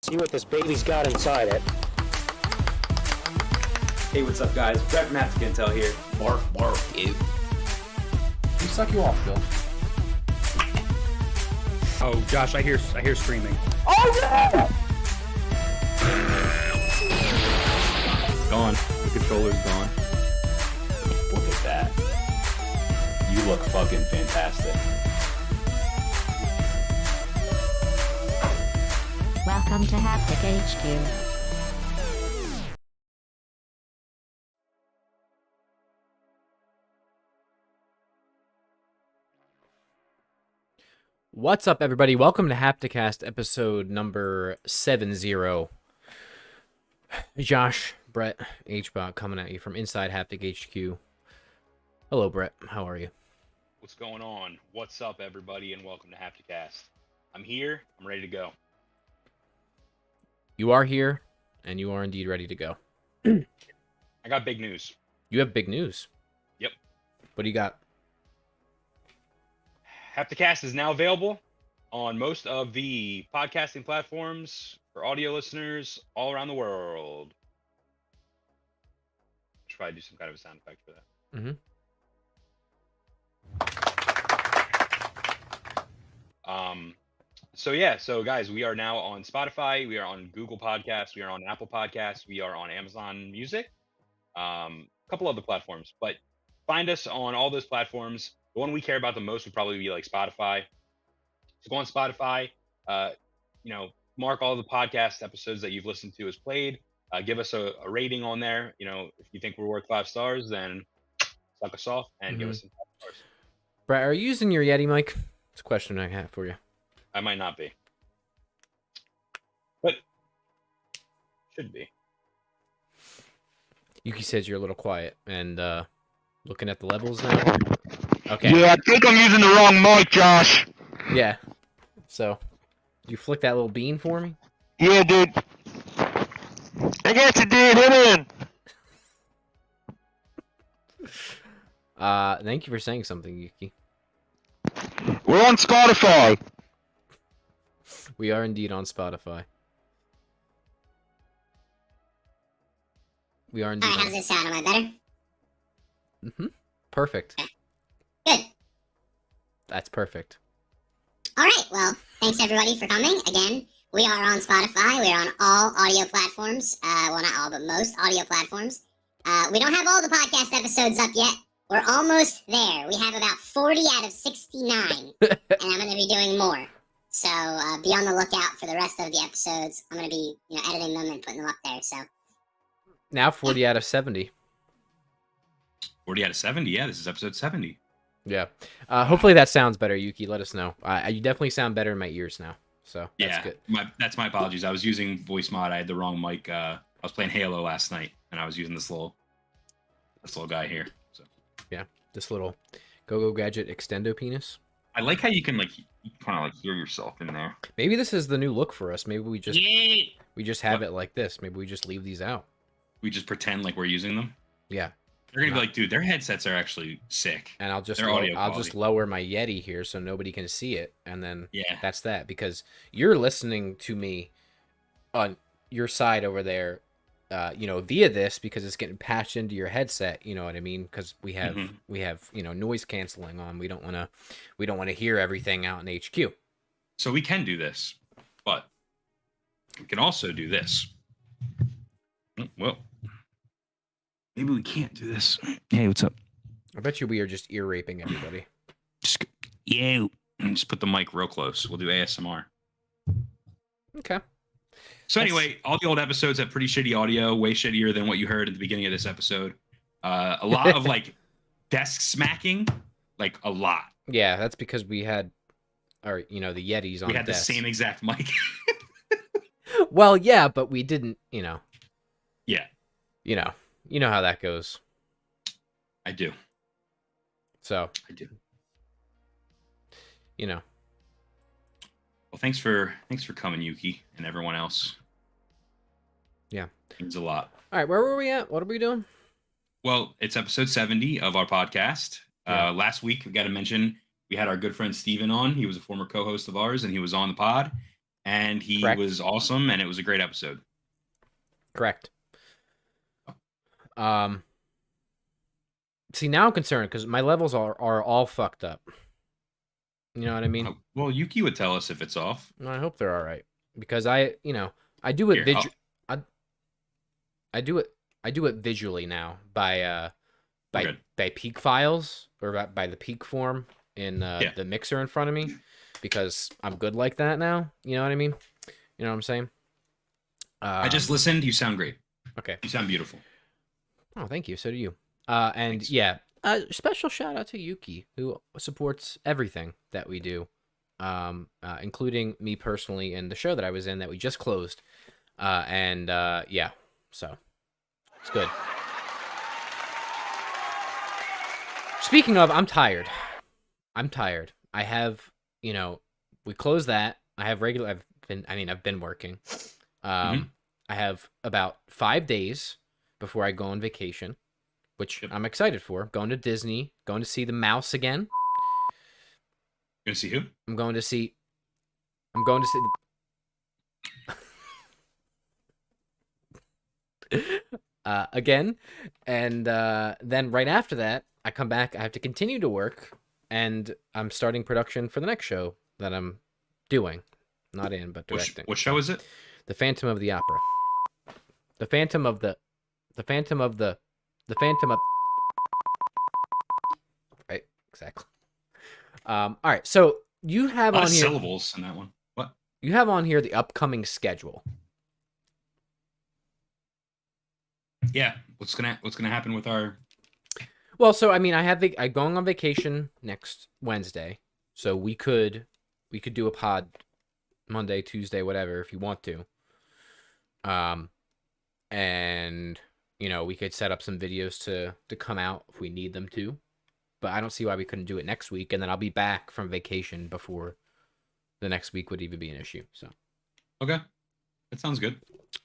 See what this baby's got inside it. Hey, what's up, guys? Brett from Hapticast Intro here. Bark, bark, you. Who suck you off, Bill? Oh, Josh, I hear screaming. Oh yeah! Gone. The controller's gone. Look at that. You look fucking fantastic. Welcome to Haptic HQ. What's up, everybody? Welcome to Hapticast episode number 70. Josh, Brett, HBot coming at you from inside Haptic HQ. Hello, Brett. How are you? What's going on? What's up, everybody, and welcome to Hapticast. I'm here. I'm ready to go. You are here, and you are indeed ready to go. I got big news. You have big news. Yep. What do you got? Hapticast is now available on most of the podcasting platforms for audio listeners all around the world. Should probably do some kind of a sound effect for that. So guys, we are now on Spotify, we are on Google Podcasts, we are on Apple Podcasts, we are on Amazon Music, a couple other platforms, but find us on all those platforms. The one we care about the most would probably be like Spotify. So go on Spotify, mark all the podcast episodes that you've listened to as played, give us a rating on there. If you think we're worth 5 stars, then suck us off and give us some 5 stars. Brett, are you using your Yeti mic? It's a question I have for you. I might not be, but should be. Yuki says you're a little quiet, and looking at the levels now. Okay. Yeah, I think I'm using the wrong mic, Josh. Yeah. So, you flick that little bean for me? Yeah, dude. I guess it did. Hit in. Thank you for saying something, Yuki. We're on Spotify. We are indeed on Spotify. We are indeed. Alright, how's this sound? Am I better? Perfect. Good. That's perfect. Alright, well, thanks everybody for coming. Again, we are on Spotify. We are on all audio platforms. Well, not all, but most audio platforms. We don't have all the podcast episodes up yet. We're almost there. We have about 40 out of 69. And I'm going to be doing more. So be on the lookout for the rest of the episodes. I'm going to be editing them and putting them up there. So Now 40 out of 70. 40 out of 70. Yeah, this is episode 70. Yeah. Hopefully that sounds better, Yuki. Let us know. You definitely sound better in my ears now. So that's good. That's my apologies. I was using voice mod. I had the wrong mic. I was playing Halo last night, and I was using this little guy here. So yeah, this little go-go gadget extendo penis. I like how you can kind of hear yourself in there. Maybe this is the new look for us. Maybe we just have it like this. Maybe we just leave these out. We just pretend like we're using them. Yeah. They're gonna be like, dude, their headsets are actually sick. And I'll just lower my Yeti here so nobody can see it, and then that's that. Because you're listening to me on your side over there, via this because it's getting patched into your headset. You know what I mean? Because we have noise canceling on. We don't want to hear everything out in HQ. So we can do this, but we can also do this. Well. Maybe we can't do this. Hey, what's up? I bet you we are just ear raping everybody. Just put the mic real close. We'll do ASMR. Okay. So anyway, all the old episodes have pretty shitty audio, way shittier than what you heard at the beginning of this episode. A lot of desk smacking, a lot. Yeah, that's because we had the Yetis on. We had the same exact mic. Well, yeah, but we didn't. Yeah. You know how that goes. I do. So. I do. Well, thanks for coming, Yuki, and everyone else. Yeah. Means a lot. All right, where were we at? What are we doing? Well, it's episode 70 of our podcast. Yeah. Last week, we got to mention, we had our good friend Steven on. He was a former co-host of ours, and he was on the pod. and he Correct. was awesome, and it was a great episode. Correct. See, now I'm concerned because my levels are all fucked up. You know what I mean? Well, Yuki would tell us if it's off. I hope they're all right because I do it Here, I do it visually now by peak files or by the peak form in the mixer in front of me because I'm good like that now. You know what I mean? You know what I'm saying? I just listened. You sound great. Okay. You sound beautiful. Oh, thank you. So do you. And Thanks. yeah, special shout out to Yuki who supports everything that we do, including me personally in the show that I was in that we just closed. Yeah, so it's good. Speaking of, I'm tired. I have, we closed that. I have I've been working. I have about 5 days before I go on vacation, which I'm excited for. Going to Disney, going to see the mouse again. Going to see who? I'm going to see again, and then right after that, I come back. I have to continue to work, and I'm starting production for the next show that I'm doing, not in but directing. What show is it? The Phantom of the Opera. The Phantom of. Right, exactly. All right, so you have on here syllables in that one. What? You have on here the upcoming schedule. Yeah, what's gonna happen with our? Well, so I mean, I'm going on vacation next Wednesday, so we could do a pod Monday, Tuesday, whatever, if you want to. And we could set up some videos to come out if we need them to, but I don't see why we couldn't do it next week, and then I'll be back from vacation before the next week would even be an issue. So, okay, that sounds good.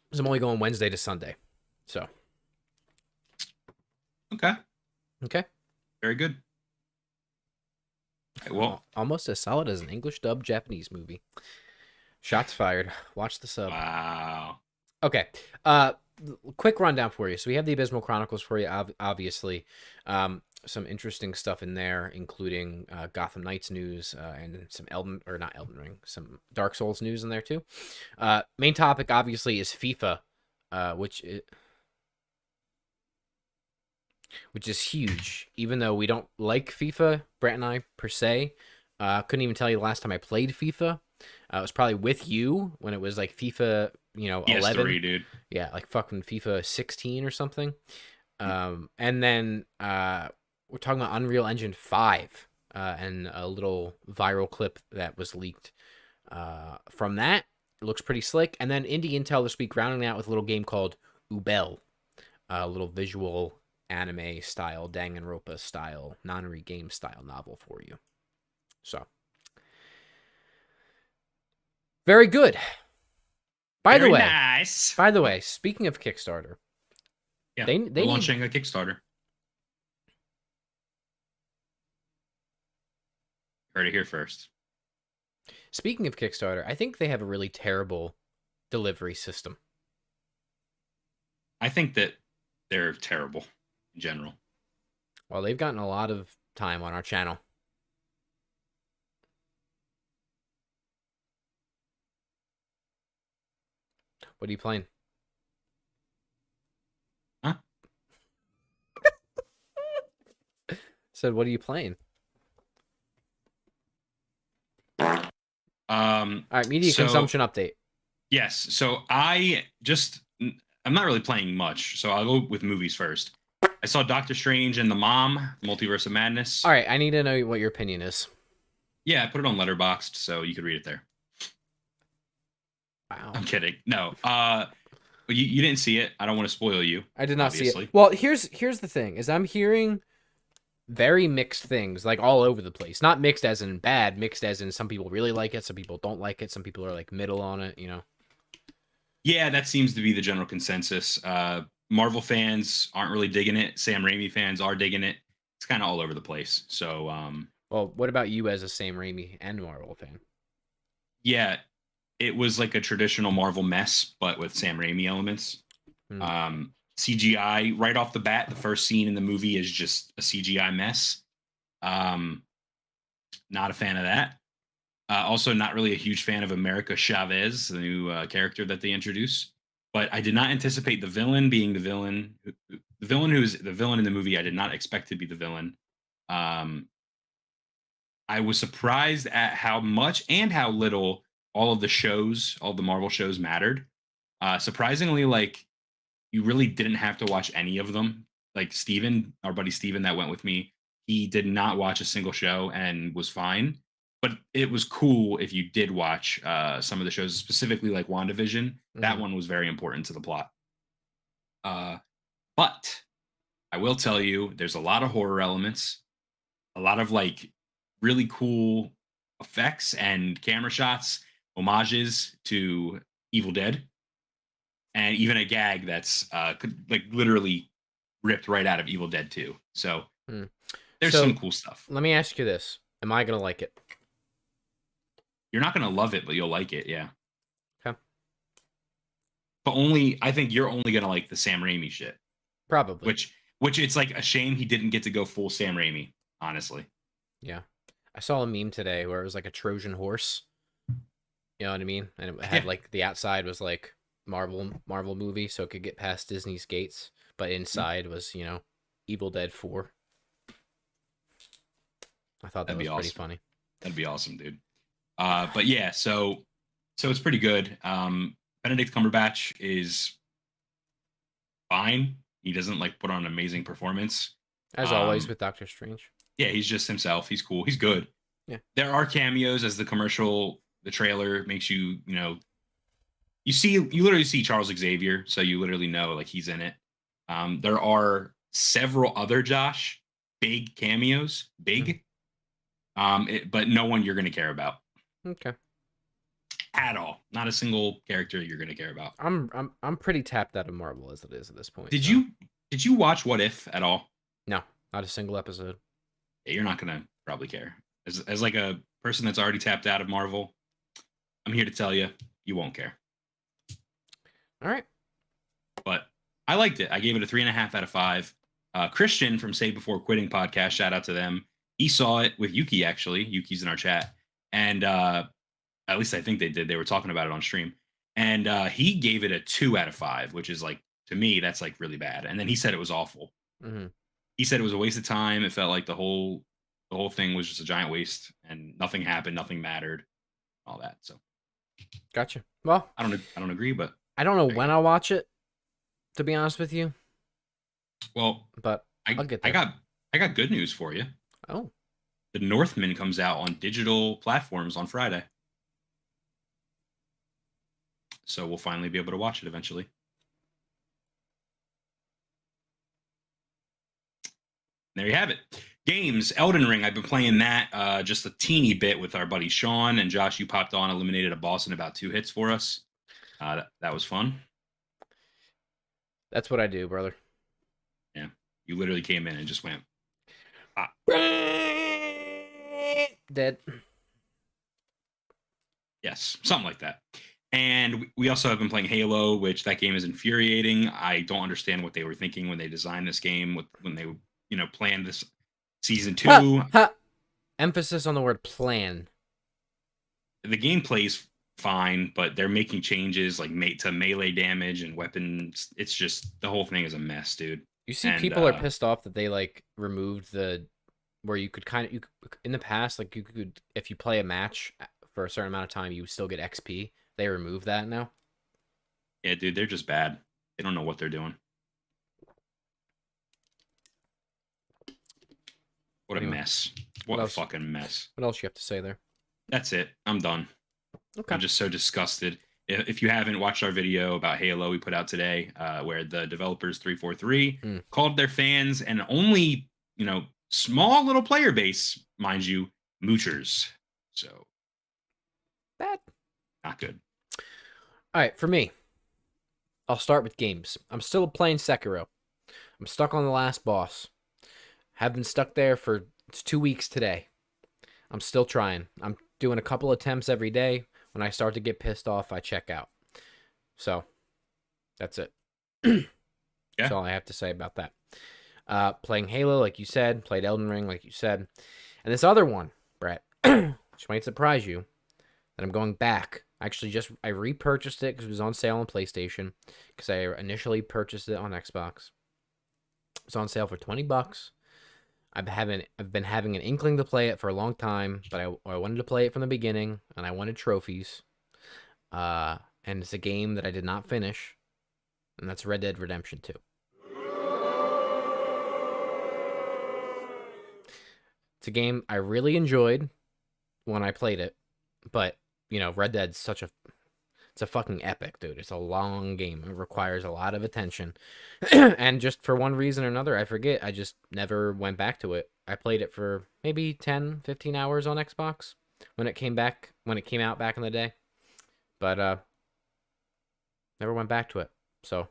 Because I'm only going Wednesday to Sunday, so. Okay. Very good. Okay, well, almost as solid as an English dub Japanese movie. Shots fired. Watch the sub. Wow. Okay. Quick rundown for you. So we have the Abysmal Chronicles for you, obviously. Some interesting stuff in there, including Gotham Knights news and some not Elden Ring, some Dark Souls news in there too. Main topic, obviously, is FIFA, which is huge. Even though we don't like FIFA, Brent and I, per se. Couldn't even tell you the last time I played FIFA. It was probably with you when it was like FIFA, 11. PS3, dude. Yeah, like fucking FIFA 16 or something. And then we're talking about Unreal Engine 5 and a little viral clip that was leaked from that. It looks pretty slick. And then Indie Intel this week rounding out with a little game called Ubel, a little visual anime style, Danganronpa style, non-regame style novel for you. So, very good. By the way, speaking of Kickstarter, yeah, they launching a Kickstarter. Heard it here first. Speaking of Kickstarter, I think they have a really terrible delivery system. I think that they're terrible in general. Well, they've gotten a lot of time on our channel. What are you playing? Huh? Said, what are you playing? All right, media consumption update. Yes, so I'm not really playing much, so I'll go with movies first. I saw Doctor Strange and the Mom, Multiverse of Madness. All right, I need to know what your opinion is. Yeah, I put it on Letterboxd, so you could read it there. Wow. I'm kidding. No. You didn't see it. I don't want to spoil you. I did not see it. Well, here's the thing, is I'm hearing very mixed things, like all over the place. Not mixed as in bad, mixed as in some people really like it, some people don't like it, some people are like middle on it, Yeah, that seems to be the general consensus. Marvel fans aren't really digging it. Sam Raimi fans are digging it. It's kind of all over the place. So, well, what about you as a Sam Raimi and Marvel fan? Yeah, it was like a traditional Marvel mess, but with Sam Raimi elements. CGI right off the bat, the first scene in the movie is just a CGI mess. Not a fan of that. Also, not really a huge fan of America Chavez, the new character that they introduce. But I did not anticipate the villain being the villain. The villain who's the villain in the movie, I did not expect to be the villain. I was surprised at how much and how little all of the shows, all the Marvel shows mattered. Surprisingly, like, you really didn't have to watch any of them. Like Steven, our buddy Steven that went with me, he did not watch a single show and was fine. But it was cool if you did watch some of the shows, specifically like WandaVision. That one was very important to the plot. But I will tell you, there's a lot of horror elements, a lot of like really cool effects and camera shots, homages to Evil Dead, and even a gag that's like literally ripped right out of Evil Dead 2. So there's some cool stuff. Let me ask you this. Am I going to like it? You're not going to love it, but you'll like it, yeah. Okay. But I think you're only going to like the Sam Raimi shit. Probably. Which it's like a shame he didn't get to go full Sam Raimi, honestly. Yeah. I saw a meme today where it was like a Trojan horse. You know what I mean? And it had like the outside was like Marvel movie, so it could get past Disney's gates, but inside was, Evil Dead 4. I thought that was pretty funny. That'd be awesome, dude. But yeah, so it's pretty good. Benedict Cumberbatch is fine. He doesn't like put on an amazing performance. As always with Doctor Strange. Yeah, he's just himself. He's cool. He's good. Yeah. There are cameos as the trailer makes you, you literally see Charles Xavier, so you literally know like he's in it. There are several other big cameos, but no one you're going to care about. Okay. At all. Not a single character you're going to care about. I'm pretty tapped out of Marvel as it is at this point. Did you watch What If at all? No, not a single episode. Yeah, you're not going to probably care. As like a person that's already tapped out of Marvel, I'm here to tell you, you won't care. All right. But I liked it. I gave it a 3.5 out of 5. Christian from Save Before Quitting podcast, shout out to them. He saw it with Yuki, actually. Yuki's in our chat. And at least I think they did. They were talking about it on stream. And he gave it a 2 out of 5, which is like, to me, that's like really bad. And then he said it was awful. Mm-hmm. He said it was a waste of time. It felt like the whole thing was just a giant waste and nothing happened, nothing mattered, all that. So gotcha. Well, I don't agree, but I don't know when I'll watch it, to be honest with you. Well, but I'll get there. I got good news for you. Oh. The Northman comes out on digital platforms on Friday. So we'll finally be able to watch it eventually. There you have it. Games, Elden Ring. I've been playing that just a teeny bit with our buddy Sean, and Josh, you popped on, eliminated a boss in about 2 hits for us. That was fun. That's what I do, brother. Yeah. You literally came in and just went. Dead. Yes, something like that. And we also have been playing Halo, which that game is infuriating. I don't understand what they were thinking when they designed this game, when they planned this season 2. Emphasis on the word plan. The gameplay's fine, but they're making changes like to melee damage and weapons. It's just the whole thing is a mess, dude. You see, people are pissed off that they like removed where you could in the past, like you could, if you play a match for a certain amount of time, you still get XP. They removed that now. Yeah, dude, they're just bad. They don't know what they're doing. What a mess. What a fucking mess. What else you have to say there? That's it. I'm done. Okay. I'm just so disgusted. If you haven't watched our video about Halo we put out today, where the developers 343 called their fans and only, small little player base, mind you, moochers. So bad. Not good. All right, for me, I'll start with games. I'm still playing Sekiro. I'm stuck on the last boss. Have been stuck there for 2 weeks today. I'm still trying. I'm doing a couple attempts every day. When I start to get pissed off, I check out. So that's it. That's all I have to say about that. Playing Halo, like you said, played Elden Ring, like you said. And this other one, Brett, which might surprise you, that I'm going back. Actually, I repurchased it because it was on sale on PlayStation, because I initially purchased it on Xbox. It was on sale for $20. I've been having an inkling to play it for a long time, but I wanted to play it from the beginning, and I wanted trophies. And it's a game that I did not finish, and that's Red Dead Redemption 2. It's a game I really enjoyed when I played it, but, Red Dead's it's a fucking epic, dude. It's a long game. It requires a lot of attention. And just for one reason or another, I forget, I just never went back to it. I played it for maybe 10, 15 hours on Xbox when it came out back in the day. But never went back to it. So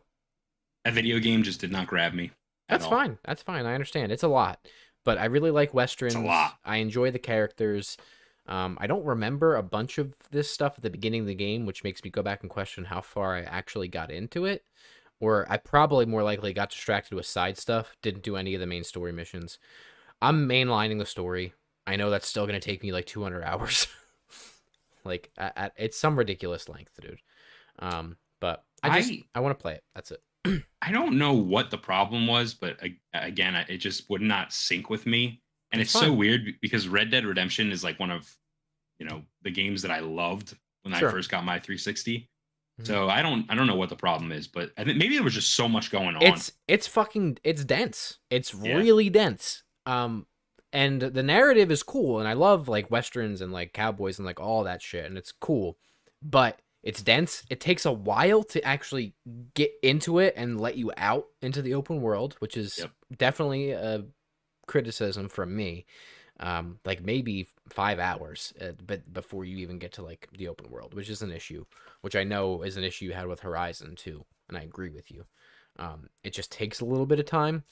that video game just did not grab me. That's fine. That's fine. I understand. It's a lot. But I really like Westerns. It's a lot. I enjoy the characters. I don't remember a bunch of this stuff at the beginning of the game, which makes me go back and question how far I actually got into it. Or I probably more likely got distracted with side stuff, didn't do any of the main story missions. I'm mainlining the story. I know that's still going to take me like 200 hours. Like, it's some ridiculous length, dude. But I want to play it. That's it. I don't know what the problem was, but again, it just would not sync with me. And it's so weird because Red Dead Redemption is like one of, the games that I loved when I first got my 360. Mm-hmm. So I don't know what the problem is, but I think maybe there was just so much going on. It's dense. It's really dense. And the narrative is cool, and I love like Westerns and like cowboys and like all that shit, and it's cool. But it's dense. It takes a while to actually get into it and let you out into the open world, which is definitely a criticism from me. Like maybe 5 hours, but before you even get to like the open world, which is an issue, which I know is an issue you had with Horizon too, and I agree with you. It just takes a little bit of time.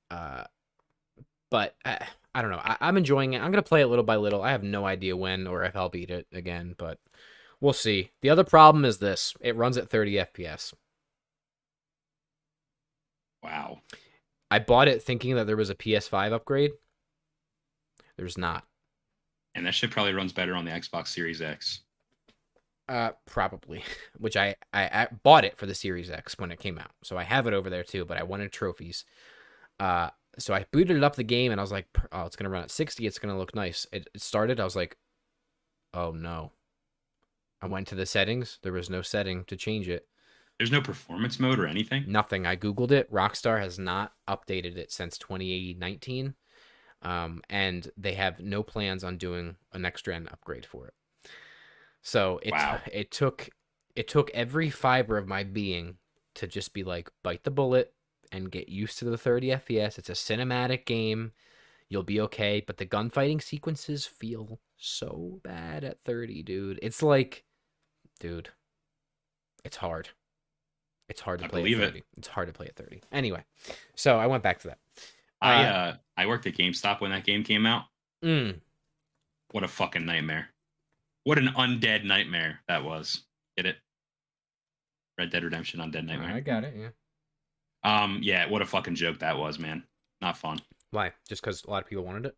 But I don't know. I'm enjoying it. I'm gonna play it little by little. I have no idea when or if I'll beat it again, but we'll see. The other problem is this. It runs at 30 FPS. Wow. I bought it thinking that there was a PS5 upgrade. There's not. And that shit probably runs better on the Xbox Series X. Probably. Which I bought it for the Series X when it came out. So I have it over there too, but I wanted trophies. So I booted up the game and I was like, oh, it's going to run at 60. It's going to look nice. It started. I was like, oh no. I went to the settings. There was no setting to change it. There's no performance mode or anything? Nothing. I Googled it. Rockstar has not updated it since 2019. And they have no plans on doing a next-gen upgrade for it. So it took every fiber of my being to just be like, bite the bullet and get used to the 30 FPS. It's a cinematic game. You'll be okay. But the gunfighting sequences feel so bad at 30, dude. It's like, dude, it's hard. It's hard to play at 30. It's hard to play at 30. Anyway, so I went back to that. I worked at GameStop when that game came out. What a fucking nightmare. What an undead nightmare that was. Get it? Red Dead Redemption Undead Nightmare. I got it, yeah. Yeah, what a fucking joke that was, man. Not fun. Why? Just because a lot of people wanted it?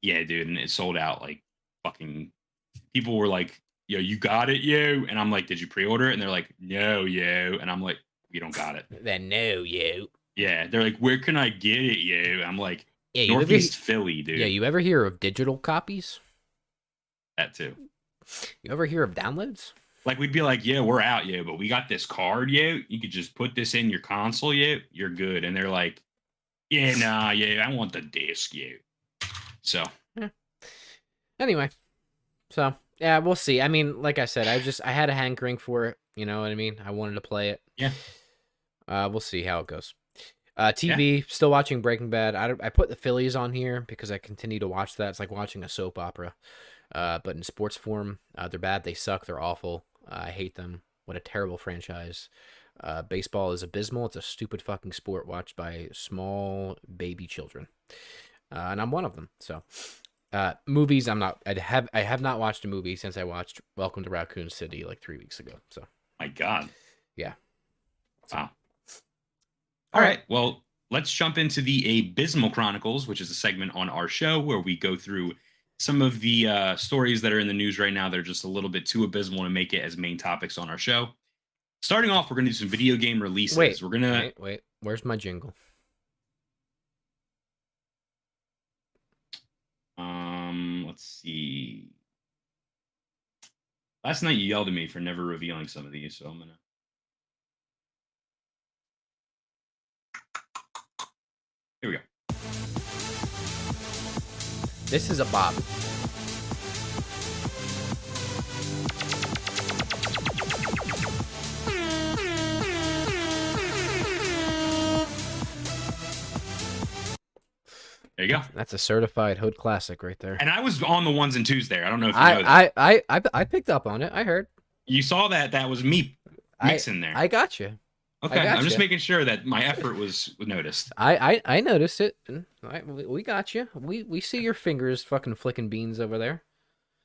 Yeah, dude, and it sold out like fucking... People were like, yo, you got it, yo? And I'm like, did you pre-order it? And they're like, no, yo. And I'm like, we don't got it. Then no, yo. Yeah, they're like, where can I get it, yo? I'm like, Northeast Philly, dude. Yeah, you ever hear of digital copies? That too. You ever hear of downloads? Like, we'd be like, yeah, we're out, yeah, but we got this card, yeah. You could just put this in your console, yeah. You're good. And they're like, yeah, nah, yeah, I want the disc, yeah. So. Yeah. Anyway. So, yeah, we'll see. I mean, like I said, I had a hankering for it. You know what I mean? I wanted to play it. Yeah. We'll see how it goes. TV, still watching Breaking Bad. I put the Phillies on here because I continue to watch that. It's like watching a soap opera. But in sports form, they're bad. They suck. They're awful. I hate them. What a terrible franchise. Baseball is abysmal. It's a stupid fucking sport watched by small baby children. And I'm one of them. So Movies, I have not watched a movie since I watched Welcome to Raccoon City like 3 weeks ago. So My God. yeah. Wow. All right. Well, let's jump into the Abysmal Chronicles, which is a segment on our show where we go through some of the stories that are in the news right now that are just a little bit too abysmal to make it as main topics on our show. Starting off, we're going to do some video game releases. Wait. Where's my jingle? Let's see. Last night you yelled at me for never revealing some of these, so I'm gonna. Here we go. This is a bob. There you go. That's a certified hood classic right there. And I was on the ones and twos there. I don't know if you know that. I picked up on it. I heard. You saw that was me mixing there. I got you. Okay, I'm just making sure that my effort was noticed. I noticed it. We got you. We see your fingers fucking flicking beans over there.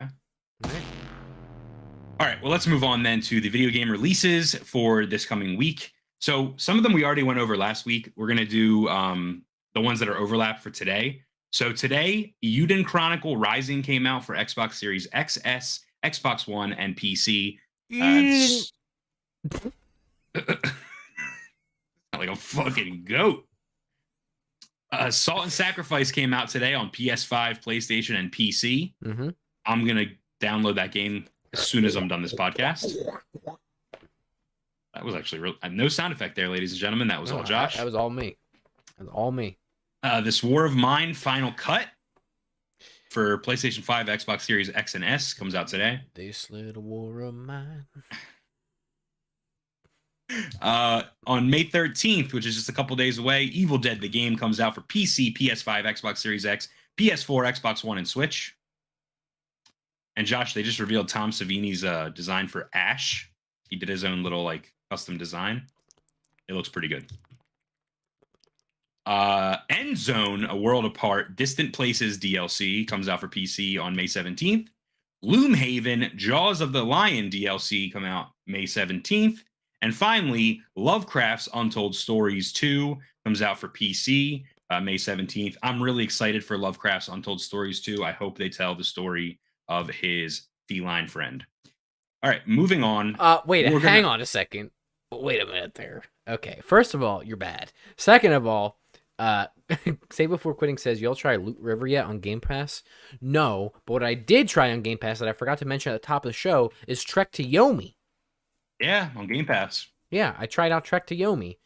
Okay. All right. Well, let's move on then to the video game releases for this coming week. So some of them we already went over last week. We're gonna do the ones that are overlap for today. So today, Euden Chronicle Rising came out for Xbox Series XS, Xbox One, and PC. Like a fucking goat. Salt and Sacrifice came out today on PS5, PlayStation, and PC. Mm-hmm. I'm going to download that game as soon as I'm done this podcast. That was actually real. No sound effect there, ladies and gentlemen. That was all Josh. That was all me. That was all me. This War of Mine Final Cut for PlayStation 5, Xbox Series X and S comes out today. This little war of mine. On May 13th, which is just a couple days away, Evil Dead the game comes out for PC, PS5, Xbox Series X, PS4, Xbox One, and Switch. And Josh, they just revealed Tom Savini's design for Ash. He did his own little custom design. It looks pretty good. End Zone, A World Apart, Distant Places DLC comes out for PC on May 17th. Gloomhaven, Jaws of the Lion DLC come out May 17th. And finally, Lovecraft's Untold Stories 2 comes out for PC May 17th. I'm really excited for Lovecraft's Untold Stories 2. I hope they tell the story of his feline friend. All right, moving on. Hang on a second. Wait a minute there. Okay, first of all, you're bad. Second of all, Say Before Quitting says, y'all try Loot River yet on Game Pass? No, but what I did try on Game Pass that I forgot to mention at the top of the show is Trek to Yomi. Yeah, on Game Pass. Yeah, I tried out Trek to Yomi.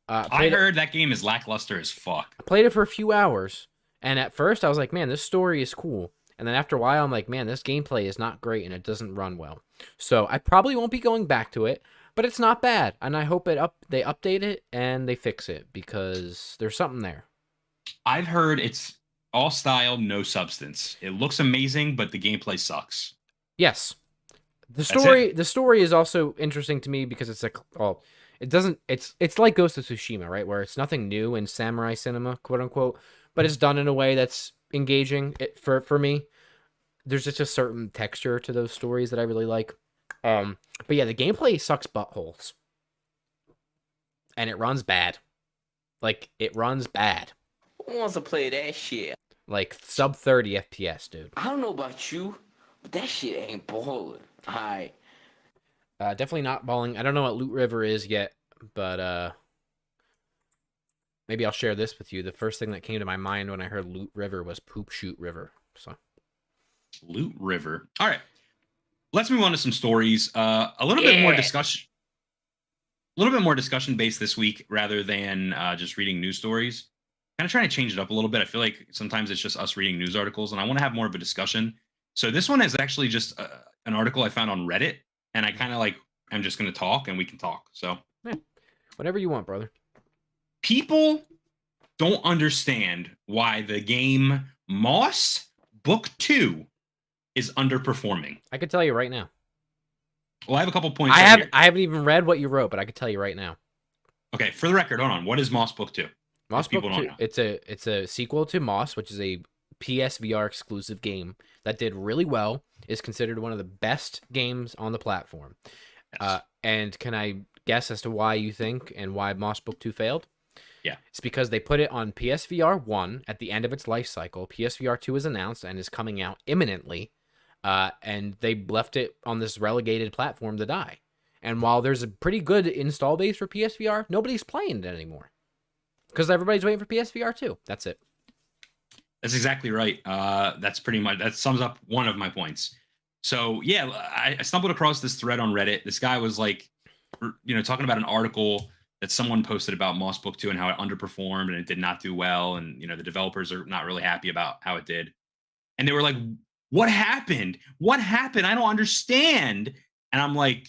I heard that game is lackluster as fuck. I played it for a few hours, and at first I was like, man, this story is cool. And then after a while, I'm like, man, this gameplay is not great, and it doesn't run well. So I probably won't be going back to it, but it's not bad. And I hope they update it and they fix it, because there's something there. I've heard it's all style, no substance. It looks amazing, but the gameplay sucks. Yes. The story is also interesting to me because it's it's like Ghost of Tsushima, right? Where it's nothing new in samurai cinema, quote unquote, but it's done in a way that's engaging for me. There's just a certain texture to those stories that I really like. But yeah, the gameplay sucks buttholes. And it runs bad. It runs bad. Who wants to play that shit? Sub 30 FPS, dude. I don't know about you, but that shit ain't ballin'. Alright. Definitely not balling. I don't know what Loot River is yet, but maybe I'll share this with you. The first thing that came to my mind when I heard Loot River was Poop Shoot River. So, Loot River. All right, let's move on to some stories. A little bit more discussion. A little bit more discussion based this week rather than just reading news stories. Kind of trying to change it up a little bit. I feel like sometimes it's just us reading news articles, and I want to have more of a discussion. So this one is actually just an article I found on Reddit, and I kind of I'm just going to talk, and we can talk. So, yeah, whatever you want, brother. People don't understand why the game Moss Book 2 is underperforming. I could tell you right now. Well, I have a couple points. I haven't even read what you wrote, but I could tell you right now. Okay, for the record, hold on. What is Moss Book 2? Moss Book 2. It's a sequel to Moss, which is a PSVR exclusive game that did really well, is considered one of the best games on the platform. Yes. And can I guess as to why you think and why Moss Book 2 failed? Yeah. It's because they put it on PSVR 1 at the end of its life cycle. PSVR 2 is announced and is coming out imminently. And they left it on this relegated platform to die. And while there's a pretty good install base for PSVR, nobody's playing it anymore. Because everybody's waiting for PSVR 2. That's it. That's exactly right. That's pretty much, that sums up one of my points. So yeah, I stumbled across this thread on Reddit. This guy was like, talking about an article that someone posted about Moss Book 2 and how it underperformed and it did not do well. And, the developers are not really happy about how it did. And they were like, what happened? What happened? I don't understand. And I'm like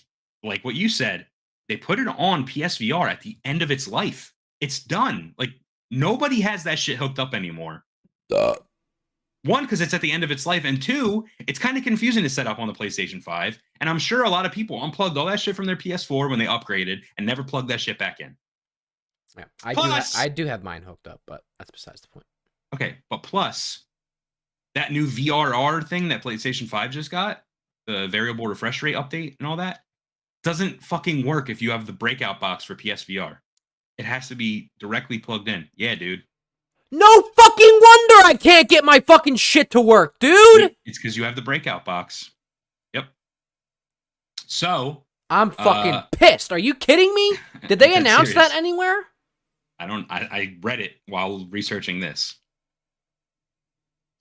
what you said, they put it on PSVR at the end of its life. It's done. Like, nobody has that shit hooked up anymore. One, because it's at the end of its life, and two, it's kind of confusing to set up on the PlayStation 5. And I'm sure a lot of people unplugged all that shit from their PS4 when they upgraded and never plugged that shit back in. Yeah, I do have mine hooked up, but that's besides the point. Okay, but plus, that new VRR thing that PlayStation 5 just got, the variable refresh rate update and all that, doesn't fucking work if you have the breakout box for PSVR. It has to be directly plugged in. Yeah, dude. No fucking wonder I can't get my fucking shit to work, dude! It's because you have the breakout box. Yep. So... I'm fucking pissed. Are you kidding me? Did they announce serious. That anywhere? I read it while researching this.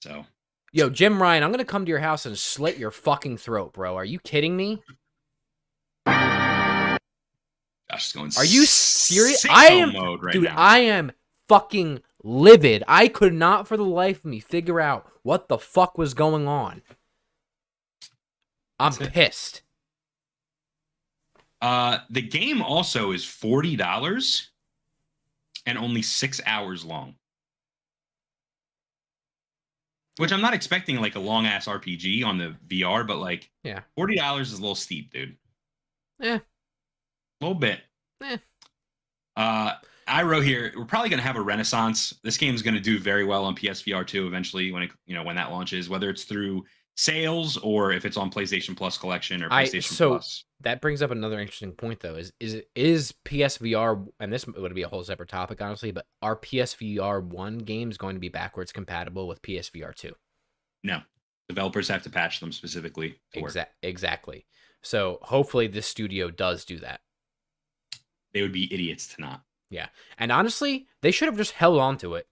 So... Yo, Jim Ryan, I'm gonna come to your house and slit your fucking throat, bro. Are you kidding me? Josh is going. Are you serious? I am, mode right dude. now. I am fucking livid. I could not, for the life of me, figure out what the fuck was going on. I'm pissed. The game also is $40 and only 6 hours long. Which I'm not expecting like a long ass RPG on the VR, but like, yeah, $40 is a little steep, dude. Yeah, a little bit. Yeah. I wrote here, we're probably gonna have a renaissance. This game's gonna do very well on PSVR 2 eventually when when that launches, whether it's through sales or if it's on PlayStation Plus Collection or PlayStation Plus. That brings up another interesting point though. Is PSVR, and this would be a whole separate topic honestly, but are PSVR 1 games going to be backwards compatible with PSVR 2? No. Developers have to patch them specifically. Exactly. So hopefully this studio does do that. They would be idiots to not. Yeah. And honestly, they should have just held on to it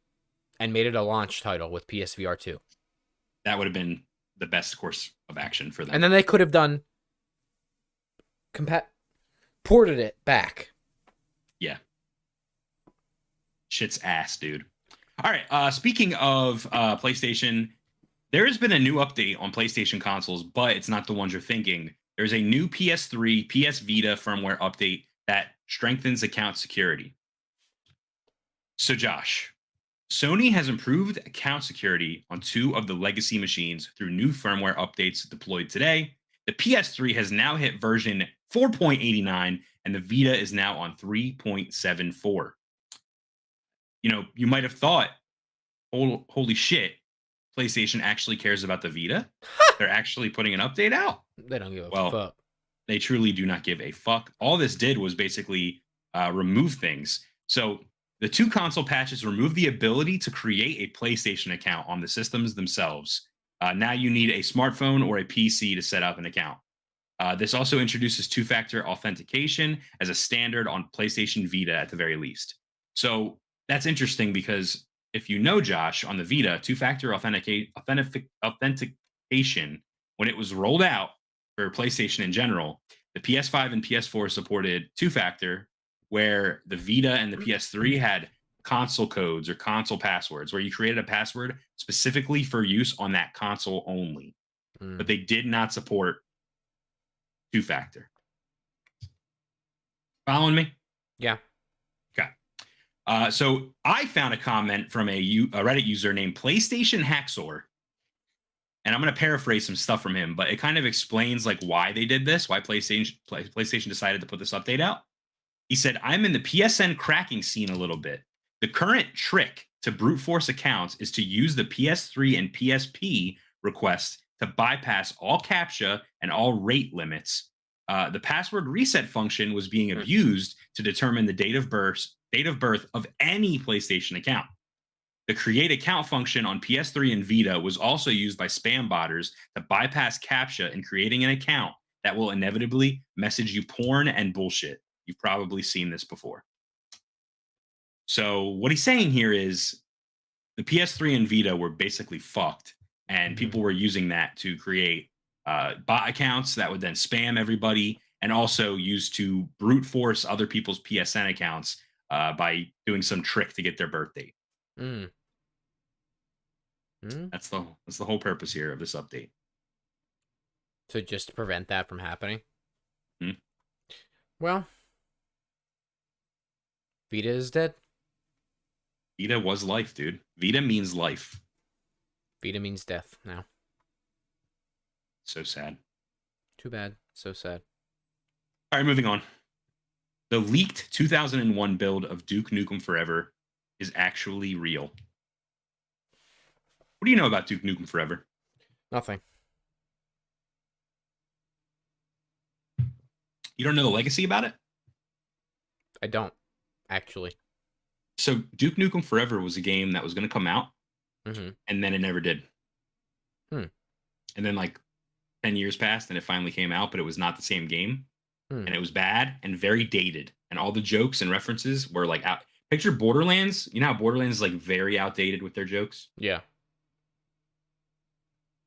and made it a launch title with PSVR 2. That would have been the best course of action for them. And then they could have done ported it back. Yeah. Shit's ass, dude. All right. Speaking of PlayStation, there has been a new update on PlayStation consoles, but it's not the ones you're thinking. There's a new PS3, PS Vita firmware update that strengthens account security. So, Josh, Sony has improved account security on 2 of the legacy machines through new firmware updates deployed today. The PS3 has now hit version 4.89, and the Vita is now on 3.74. You might have thought, holy shit, PlayStation actually cares about the Vita. They're actually putting an update out. They don't give a fuck. They truly do not give a fuck. All this did was basically remove things. So the 2 console patches remove the ability to create a PlayStation account on the systems themselves. Now you need a smartphone or a PC to set up an account. This also introduces 2-factor authentication as a standard on PlayStation Vita at the very least. So that's interesting because if you know, Josh, on the Vita, 2-factor authentication, when it was rolled out for PlayStation in general, the PS5 and PS4 supported 2-factor, where the Vita and the PS3 had console codes or console passwords, where you created a password specifically for use on that console only. But they did not support 2-factor. Following me? Yeah. Okay. So I found a comment from a Reddit user named PlayStation Hacksaw, and I'm going to paraphrase some stuff from him, but it kind of explains like why they did this, why PlayStation decided to put this update out. He said, I'm in the PSN cracking scene a little bit. The current trick to brute force accounts is to use the PS3 and PSP requests to bypass all CAPTCHA and all rate limits. The password reset function was being abused to determine the date of birth of any PlayStation account. The create account function on PS3 and Vita was also used by spam botters to bypass CAPTCHA in creating an account that will inevitably message you porn and bullshit. You've probably seen this before. So what he's saying here is the PS3 and Vita were basically fucked, and people were using that to create bot accounts that would then spam everybody, and also used to brute force other people's PSN accounts by doing some trick to get their birth date. That's the whole purpose here of this update. So just to prevent that from happening. Well, Vita is dead. Vita was life, dude. Vita means life. Vita means death now. So sad. Too bad. So sad. All right, moving on. The leaked 2001 build of Duke Nukem Forever is actually real. What do you know about Duke Nukem Forever? Nothing. You don't know the legacy about it? I don't, actually. So Duke Nukem Forever was a game that was going to come out, and then it never did. And then like 10 years passed, and it finally came out, but it was not the same game. And it was bad and very dated. And all the jokes and references were like out. Picture Borderlands. You know how Borderlands is like very outdated with their jokes? Yeah.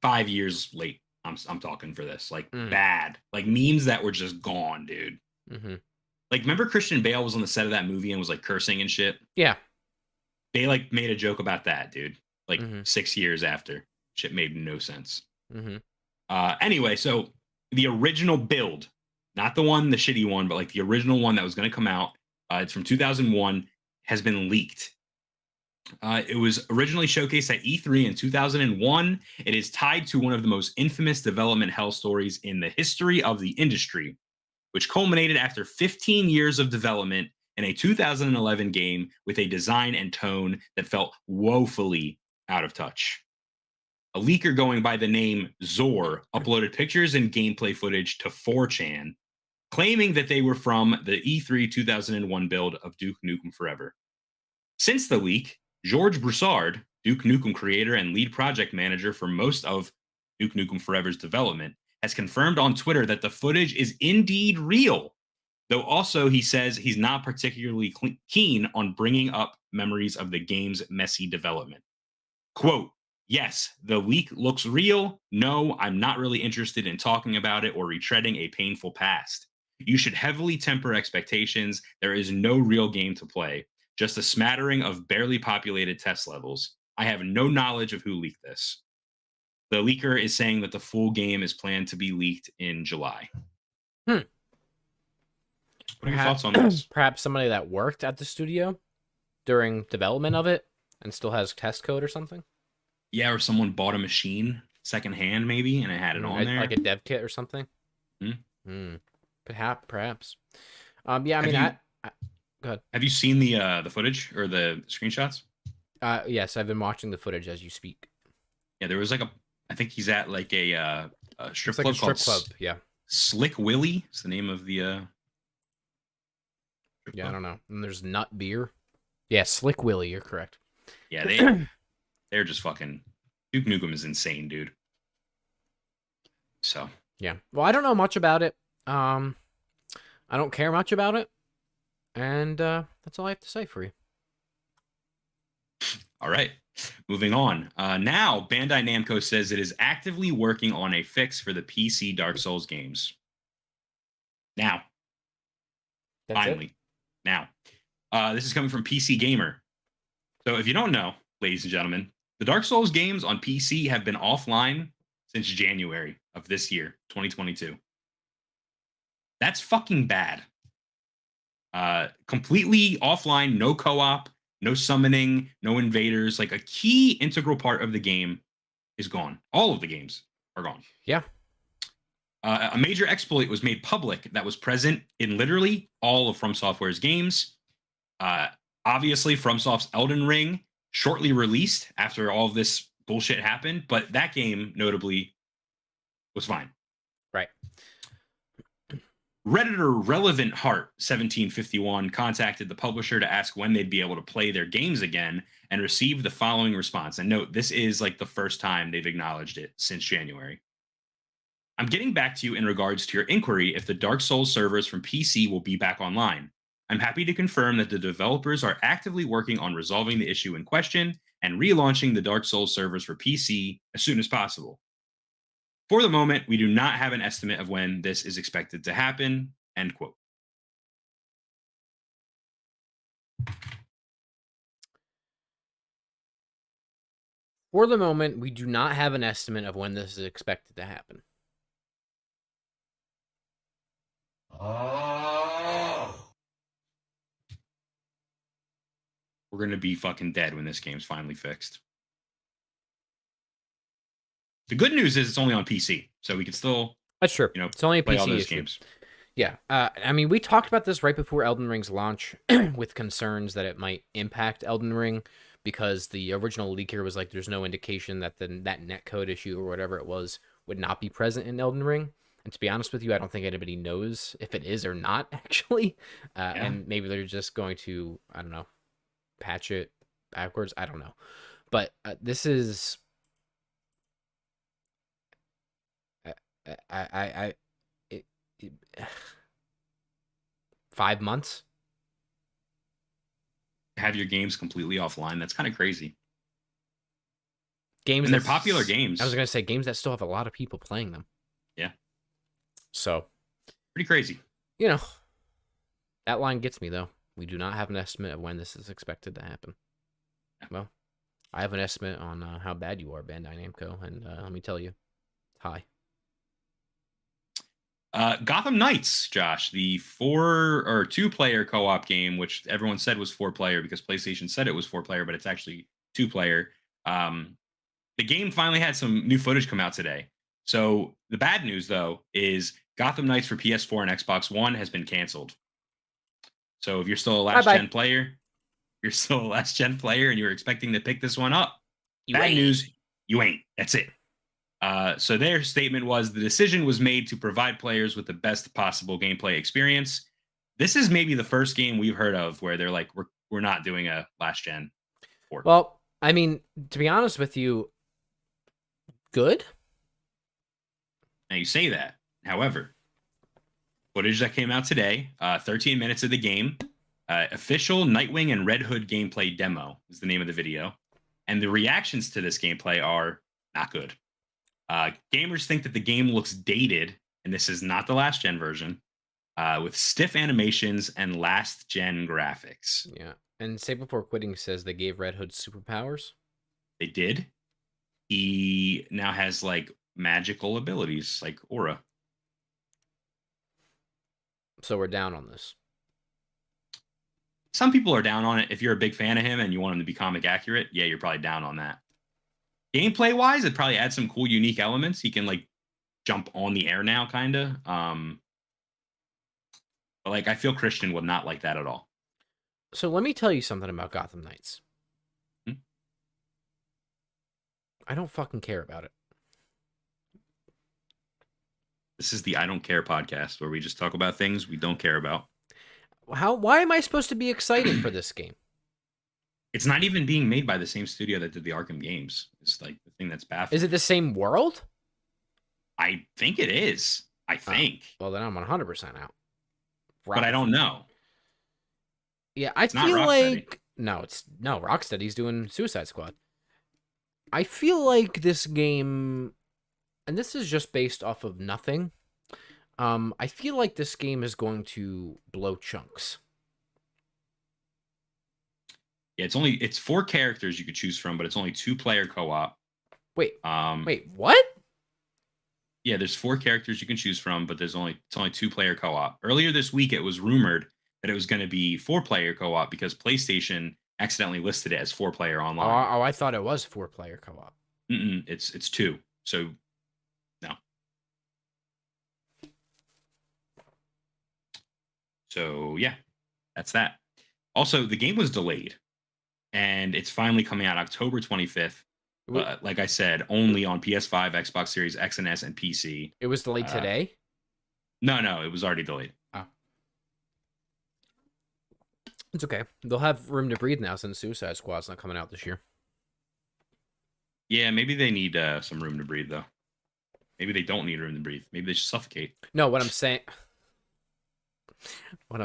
5 years late. I'm talking for this. Like bad. Like memes that were just gone, dude. Like, remember Christian Bale was on the set of that movie and was like cursing and shit? Yeah. They like made a joke about that, dude. Like 6 years after. Shit made no sense. Anyway, so the original build, not the shitty one, but like the original one that was going to come out, it's from 2001, has been leaked. It was originally showcased at E3 in 2001. It is tied to one of the most infamous development hell stories in the history of the industry, which culminated after 15 years of development in a 2011 game with a design and tone that felt woefully out of touch. A leaker going by the name Zor uploaded pictures and gameplay footage to 4chan, claiming that they were from the E3 2001 build of Duke Nukem Forever. Since the leak, George Broussard, Duke Nukem creator and lead project manager for most of Duke Nukem Forever's development, has confirmed on Twitter that the footage is indeed real, though also he says he's not particularly keen on bringing up memories of the game's messy development. Quote, "Yes, the leak looks real. No, I'm not really interested in talking about it or retreading a painful past. You should heavily temper expectations. There is no real game to play, just a smattering of barely populated test levels. I have no knowledge of who leaked this." The leaker is saying that the full game is planned to be leaked in July. What are your thoughts on this? Perhaps somebody that worked at the studio during development of it and still has test code or something? Yeah, or someone bought a machine secondhand maybe and it had it on there. Like a dev kit or something? Perhaps. Yeah, I mean, go ahead. Have you seen the footage or the screenshots? Yes, I've been watching the footage as you speak. Yeah, there was like I think he's at like a strip club. Called Yeah. Slick Willie is the name of the yeah, I don't know. And there's Nut Beer. Yeah, Slick Willie, you're correct. Yeah, they're just fucking Duke Nukem is insane, dude. So yeah. Well, I don't know much about it. I don't care much about it. And that's all I have to say for you. All right. Moving on. Now, Bandai Namco says it is actively working on a fix for the PC Dark Souls games. Now. That's finally. It? Now. This is coming from PC Gamer. So if you don't know, ladies and gentlemen, the Dark Souls games on PC have been offline since January of this year, 2022. That's fucking bad. Completely offline, no co-op, no summoning, no invaders. Like a key integral part of the game is gone. All of the games are gone. Yeah. A major exploit was made public that was present in literally all of From Software's games. Obviously, FromSoft's Elden Ring shortly released after all of this bullshit happened, but that game notably was fine. Right. Redditor Relevant Heart 1751 contacted the publisher to ask when they'd be able to play their games again and received the following response. And note, this is like the first time they've acknowledged it since January. I'm getting back to you in regards to your inquiry if the Dark Souls servers from PC will be back online. I'm happy to confirm that the developers are actively working on resolving the issue in question and relaunching the Dark Souls servers for PC as soon as possible. For the moment, we do not have an estimate of when this is expected to happen, end quote. For the moment, we do not have an estimate of when this is expected to happen. We're going to be fucking dead when this game's finally fixed. The good news is it's only on PC, so we can still... That's true. It's only a play PC all those issue. games. Yeah. I mean, we talked about this right before Elden Ring's launch with concerns that it might impact Elden Ring because the original leaker was like, there's no indication that that netcode issue or whatever it was would not be present in Elden Ring. And to be honest with you, I don't think anybody knows if it is or not, actually. And maybe they're just going to, I don't know, patch it backwards. I don't know. But this is... 5 months. Have your games completely offline. That's kind of crazy. Games, and they're popular games. I was going to say games that still have a lot of people playing them. Yeah. So, pretty crazy. That line gets me, though. We do not have an estimate of when this is expected to happen. Yeah. Well, I have an estimate on how bad you are, Bandai Namco, and let me tell you, it's high. Gotham Knights, Josh, the 2-player co-op game, which everyone said was 4-player because PlayStation said it was 4-player, but it's actually 2-player. The game finally had some new footage come out today. So the bad news, though, is Gotham Knights for PS4 and Xbox One has been canceled. So if you're still a last-gen player, and you're expecting to pick this one up, bad news, you ain't. That's it. So their statement was the decision was made to provide players with the best possible gameplay experience. This is maybe the first game we've heard of where they're like, we're not doing a last gen port. Well, I mean, to be honest with you, good. Now you say that. However, footage that came out today, 13 minutes of the game, official Nightwing and Red Hood gameplay demo is the name of the video. And the reactions to this gameplay are not good. Gamers think that the game looks dated, and this is not the last gen version, with stiff animations and last gen graphics. Yeah. And Say Before Quitting says they gave Red Hood superpowers. They did. He now has like magical abilities, like aura. So we're down on this. Some people are down on it. If you're a big fan of him and you want him to be comic accurate, yeah, you're probably down on that. Gameplay wise, it probably adds some cool, unique elements. He can like jump on the air now, kind of. But like, I feel Christian would not like that at all. So let me tell you something about Gotham Knights. I don't fucking care about it. This is the I Don't Care podcast where we just talk about things we don't care about. Why am I supposed to be excited for this game? It's not even being made by the same studio that did the Arkham games. It's like the thing that's baffling. Is it the same world? I think it is. I think. Well, then I'm 100% out. But I don't know. Yeah, I feel like... No, Rocksteady's doing Suicide Squad. I feel like this game... And this is just based off of nothing. I feel like this game is going to blow chunks. Yeah, it's 4 characters you could choose from, but it's only 2-player co-op. Wait, what? Yeah, there's 4 characters you can choose from, but it's only 2-player co-op. Earlier this week, it was rumored that it was going to be 4-player co-op because PlayStation accidentally listed it as 4-player online. Oh, I thought it was 4-player co-op. It's 2. So no. So yeah, that's that. Also, the game was delayed. and it's finally coming out October 25th. But like I said, only on PS5, Xbox Series X and S, and PC. It was delayed today? No, it was already delayed. Oh. It's okay. They'll have room to breathe now since Suicide Squad's not coming out this year. Yeah, maybe they need some room to breathe, though. Maybe they don't need room to breathe. Maybe they should suffocate. No, what I'm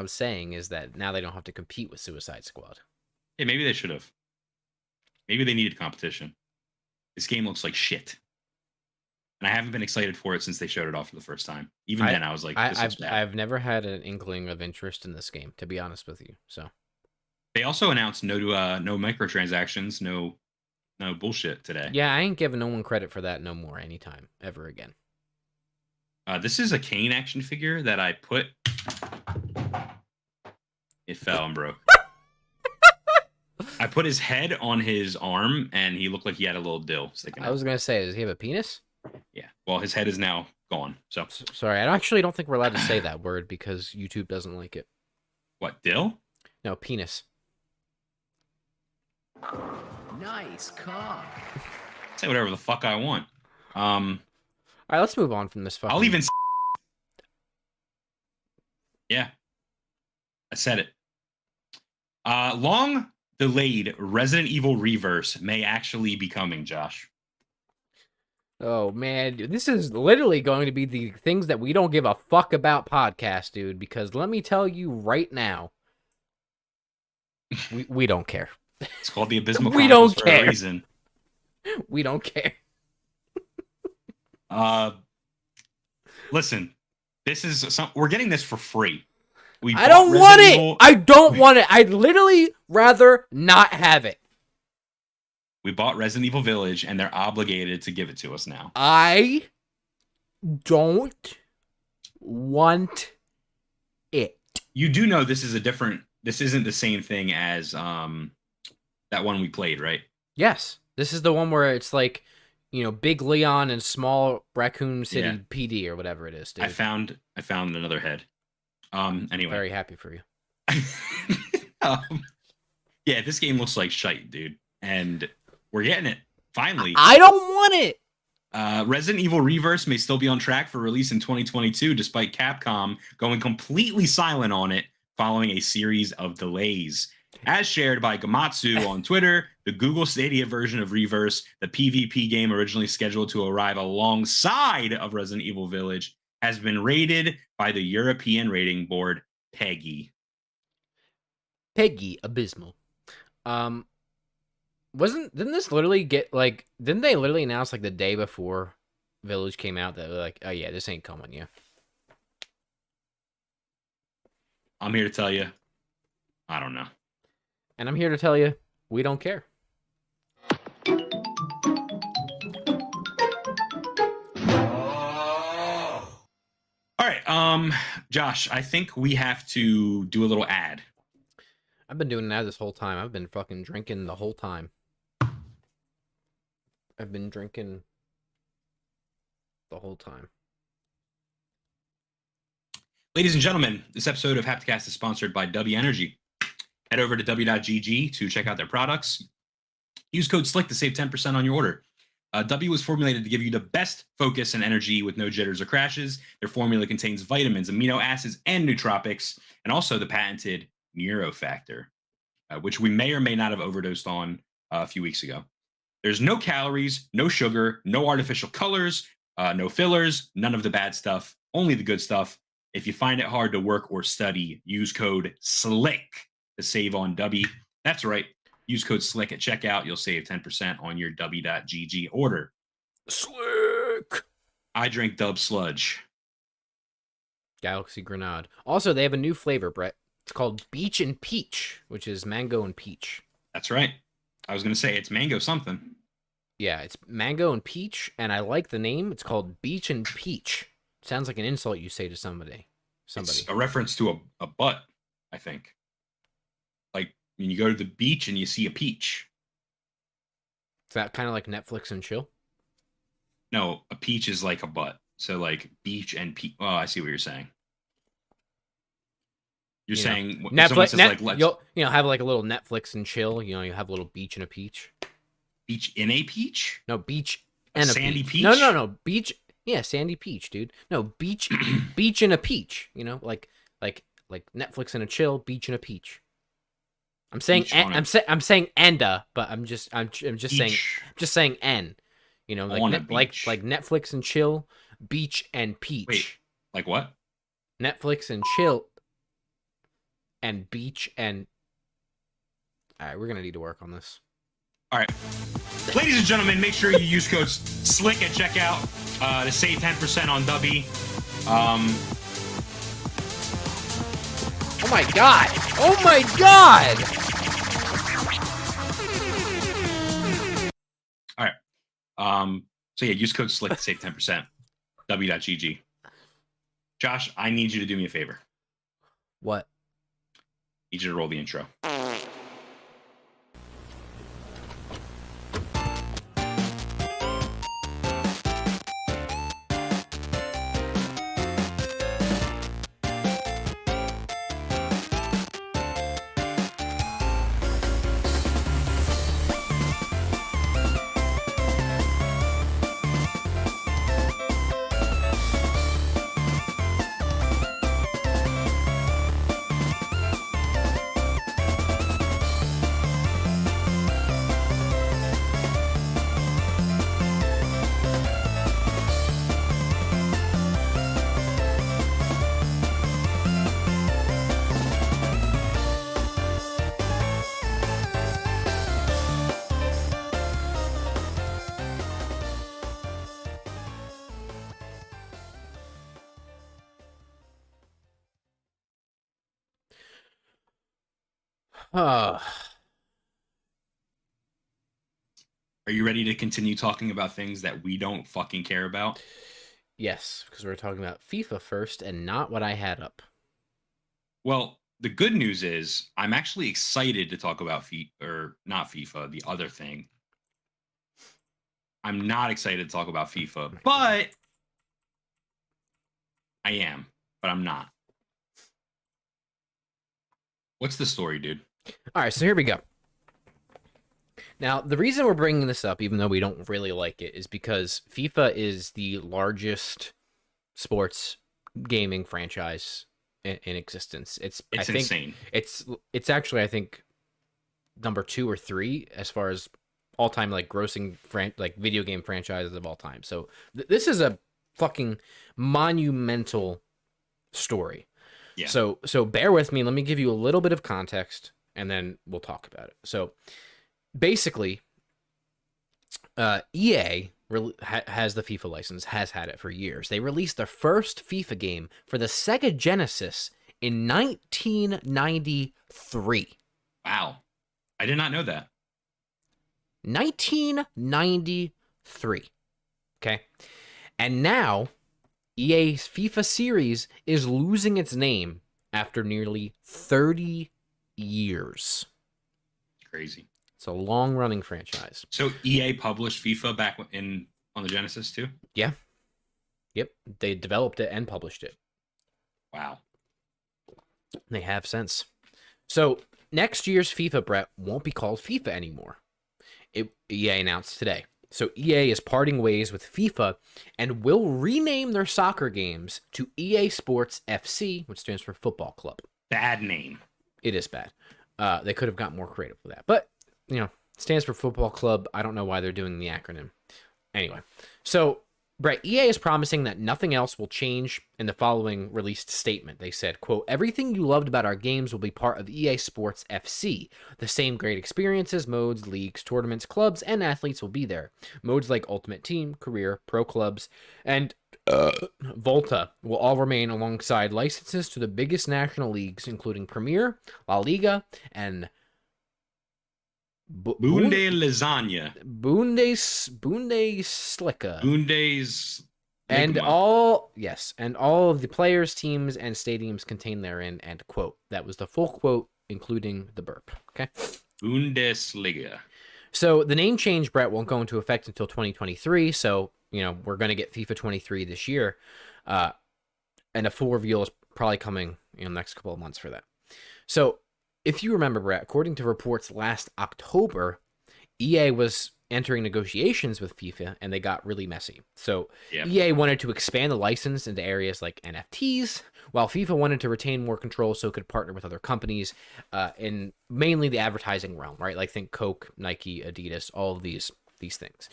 saying is that now they don't have to compete with Suicide Squad. Yeah, maybe they should have. Maybe they needed competition. This game looks like shit. And I haven't been excited for it since they showed it off for the first time. Even then, I was like, this is bad. I've never had an inkling of interest in this game, to be honest with you. So they also announced no microtransactions, no bullshit today. Yeah, I ain't giving no one credit for that no more anytime, ever again. This is a Kane action figure that I put... It fell and broke. I put his head on his arm, and he looked like he had a little dill sticking out. I was going to say, does he have a penis? Yeah. Well, his head is now gone. So sorry, I actually don't think we're allowed to say that word because YouTube doesn't like it. What, dill? No, penis. Nice cock. Say whatever the fuck I want. All right, let's move on from this fucking... I'll even... Yeah. I said it. Long-delayed Resident Evil Reverse may actually be coming, Josh. Oh, man. This is literally going to be the things that we don't give a fuck about podcast, dude, because let me tell you right now, we don't care. It's called the Abysmal Chronicles we don't for care. a reason. We don't care. Listen, this is we're getting this for free. I don't want it. I don't want it. I'd literally rather not have it. We bought Resident Evil Village, and they're obligated to give it to us now. I don't want it. You do know this is a different... This isn't the same thing as that one we played, right? Yes. This is the one where it's like, you know, Big Leon and Small Raccoon City PD or whatever it is, dude. I found another head. Anyway. Very happy for you. Yeah, this game looks like shite, dude. And we're getting it. Finally. I don't want it. Resident Evil Reverse may still be on track for release in 2022, despite Capcom going completely silent on it following a series of delays. As shared by Gamatsu on Twitter, the Google Stadia version of Reverse, the PvP game originally scheduled to arrive alongside of Resident Evil Village, has been rated by the European rating board, PEGI. PEGI, Abysmal. Didn't this literally get, like, didn't they literally announce, like, the day before Village came out that, like, oh yeah, this ain't coming, yeah? I'm here to tell you, I don't know. And I'm here to tell you, we don't care. All right, Josh, I think we have to do a little ad. I've been doing that this whole time. I've been fucking drinking the whole time. I've been drinking the whole time. Ladies and gentlemen, this episode of Hapticast is sponsored by Dubby Energy. Head over to w.gg to check out their products. Use code SLICK to save 10% on your order. Dubby was formulated to give you the best focus and energy with no jitters or crashes. Their formula contains vitamins, amino acids, and nootropics, and also the patented Neurofactor, which we may or may not have overdosed on a few weeks ago. There's no calories, no sugar, no artificial colors, no fillers, none of the bad stuff, only the good stuff. If you find it hard to work or study, use code SLICK to save on Dubby. That's right. Use code SLICK at checkout. You'll save 10% on your Dubby.gg order. Slick. I drink Dub Sludge. Galaxy Grenade. Also, they have a new flavor, Brett. It's called Beach and Peach, which is mango and peach. That's right. I was going to say it's mango something. Yeah, it's mango and peach, and I like the name. It's called Beach and Peach. Sounds like an insult you say to somebody. It's a reference to a butt, I think. Like when you go to the beach and you see a peach. Is that kind of like Netflix and chill? No, a peach is like a butt. So like beach and peach. Oh, I see what you're saying. You're saying Netflix, someone says like, let's you'll have like a little Netflix and chill. You have a little beach and a peach. beach in a peach? No, beach and a sandy peach? No, beach. Yeah, sandy peach, dude. No, beach, beach and a peach. Like Netflix and a chill, beach and a peach. I'm saying I'm saying enda, but I'm just saying n. Like Netflix and chill, beach and peach. Wait, like what? Netflix and chill and beach and. All right, we're gonna need to work on this. All right, ladies and gentlemen, make sure you use code SLICK at checkout to save 10% on Dubby. Oh my god! Oh my god! All right. So yeah, use code SLICK to save 10%. W.GG. Josh, I need you to do me a favor. What? I need you to roll the intro. Are you ready to continue talking about things that we don't fucking care about? Yes, because we're talking about FIFA first and not what I had up. Well, the good news is I'm actually excited to talk about not FIFA, the other thing. I'm not excited to talk about FIFA, but I am, but I'm not. What's the story, dude? All right, so here we go. Now, the reason we're bringing this up, even though we don't really like it, is because FIFA is the largest sports gaming franchise in existence. It's insane. It's actually, I think, number 2 or 3 as far as all-time like grossing video game franchises of all time. So this is a fucking monumental story. Yeah. So bear with me. Let me give you a little bit of context, and then we'll talk about it. So basically, EA has the FIFA license, has had it for years. They released their first FIFA game for the Sega Genesis in 1993. Wow. I did not know that. 1993. Okay. And now EA's FIFA Series is losing its name after nearly 30 years. Crazy. It's a long-running franchise. So EA published FIFA back on the Genesis too? Yeah. Yep. They developed it and published it. Wow. They have since. So next year's FIFA, Brett, won't be called FIFA anymore. EA announced today. So EA is parting ways with FIFA and will rename their soccer games to EA Sports FC, which stands for Football Club. Bad name. It is bad. They could have gotten more creative with that. But, it stands for Football Club. I don't know why they're doing the acronym. Anyway, so, Brett, EA is promising that nothing else will change in the following released statement. They said, quote, "Everything you loved about our games will be part of EA Sports FC. The same great experiences, modes, leagues, tournaments, clubs, and athletes will be there. Modes like Ultimate Team, Career, Pro Clubs, and Volta will all remain alongside licenses to the biggest national leagues, including Premier, La Liga, and Bundesliga. Bundesliga. And all of the players, teams, and stadiums contained therein, end quote. That was the full quote, including the burp. Okay. Bundesliga. So the name change, Brett, won't go into effect until 2023. So, we're going to get FIFA 23 this year. And a full reveal is probably coming in the next couple of months for that. So, if you remember, Brett, according to reports last October, EA was entering negotiations with FIFA, and they got really messy. So, EA wanted to expand the license into areas like NFTs, while FIFA wanted to retain more control so it could partner with other companies in mainly the advertising realm, right? Like think Coke, Nike, Adidas, all of these things.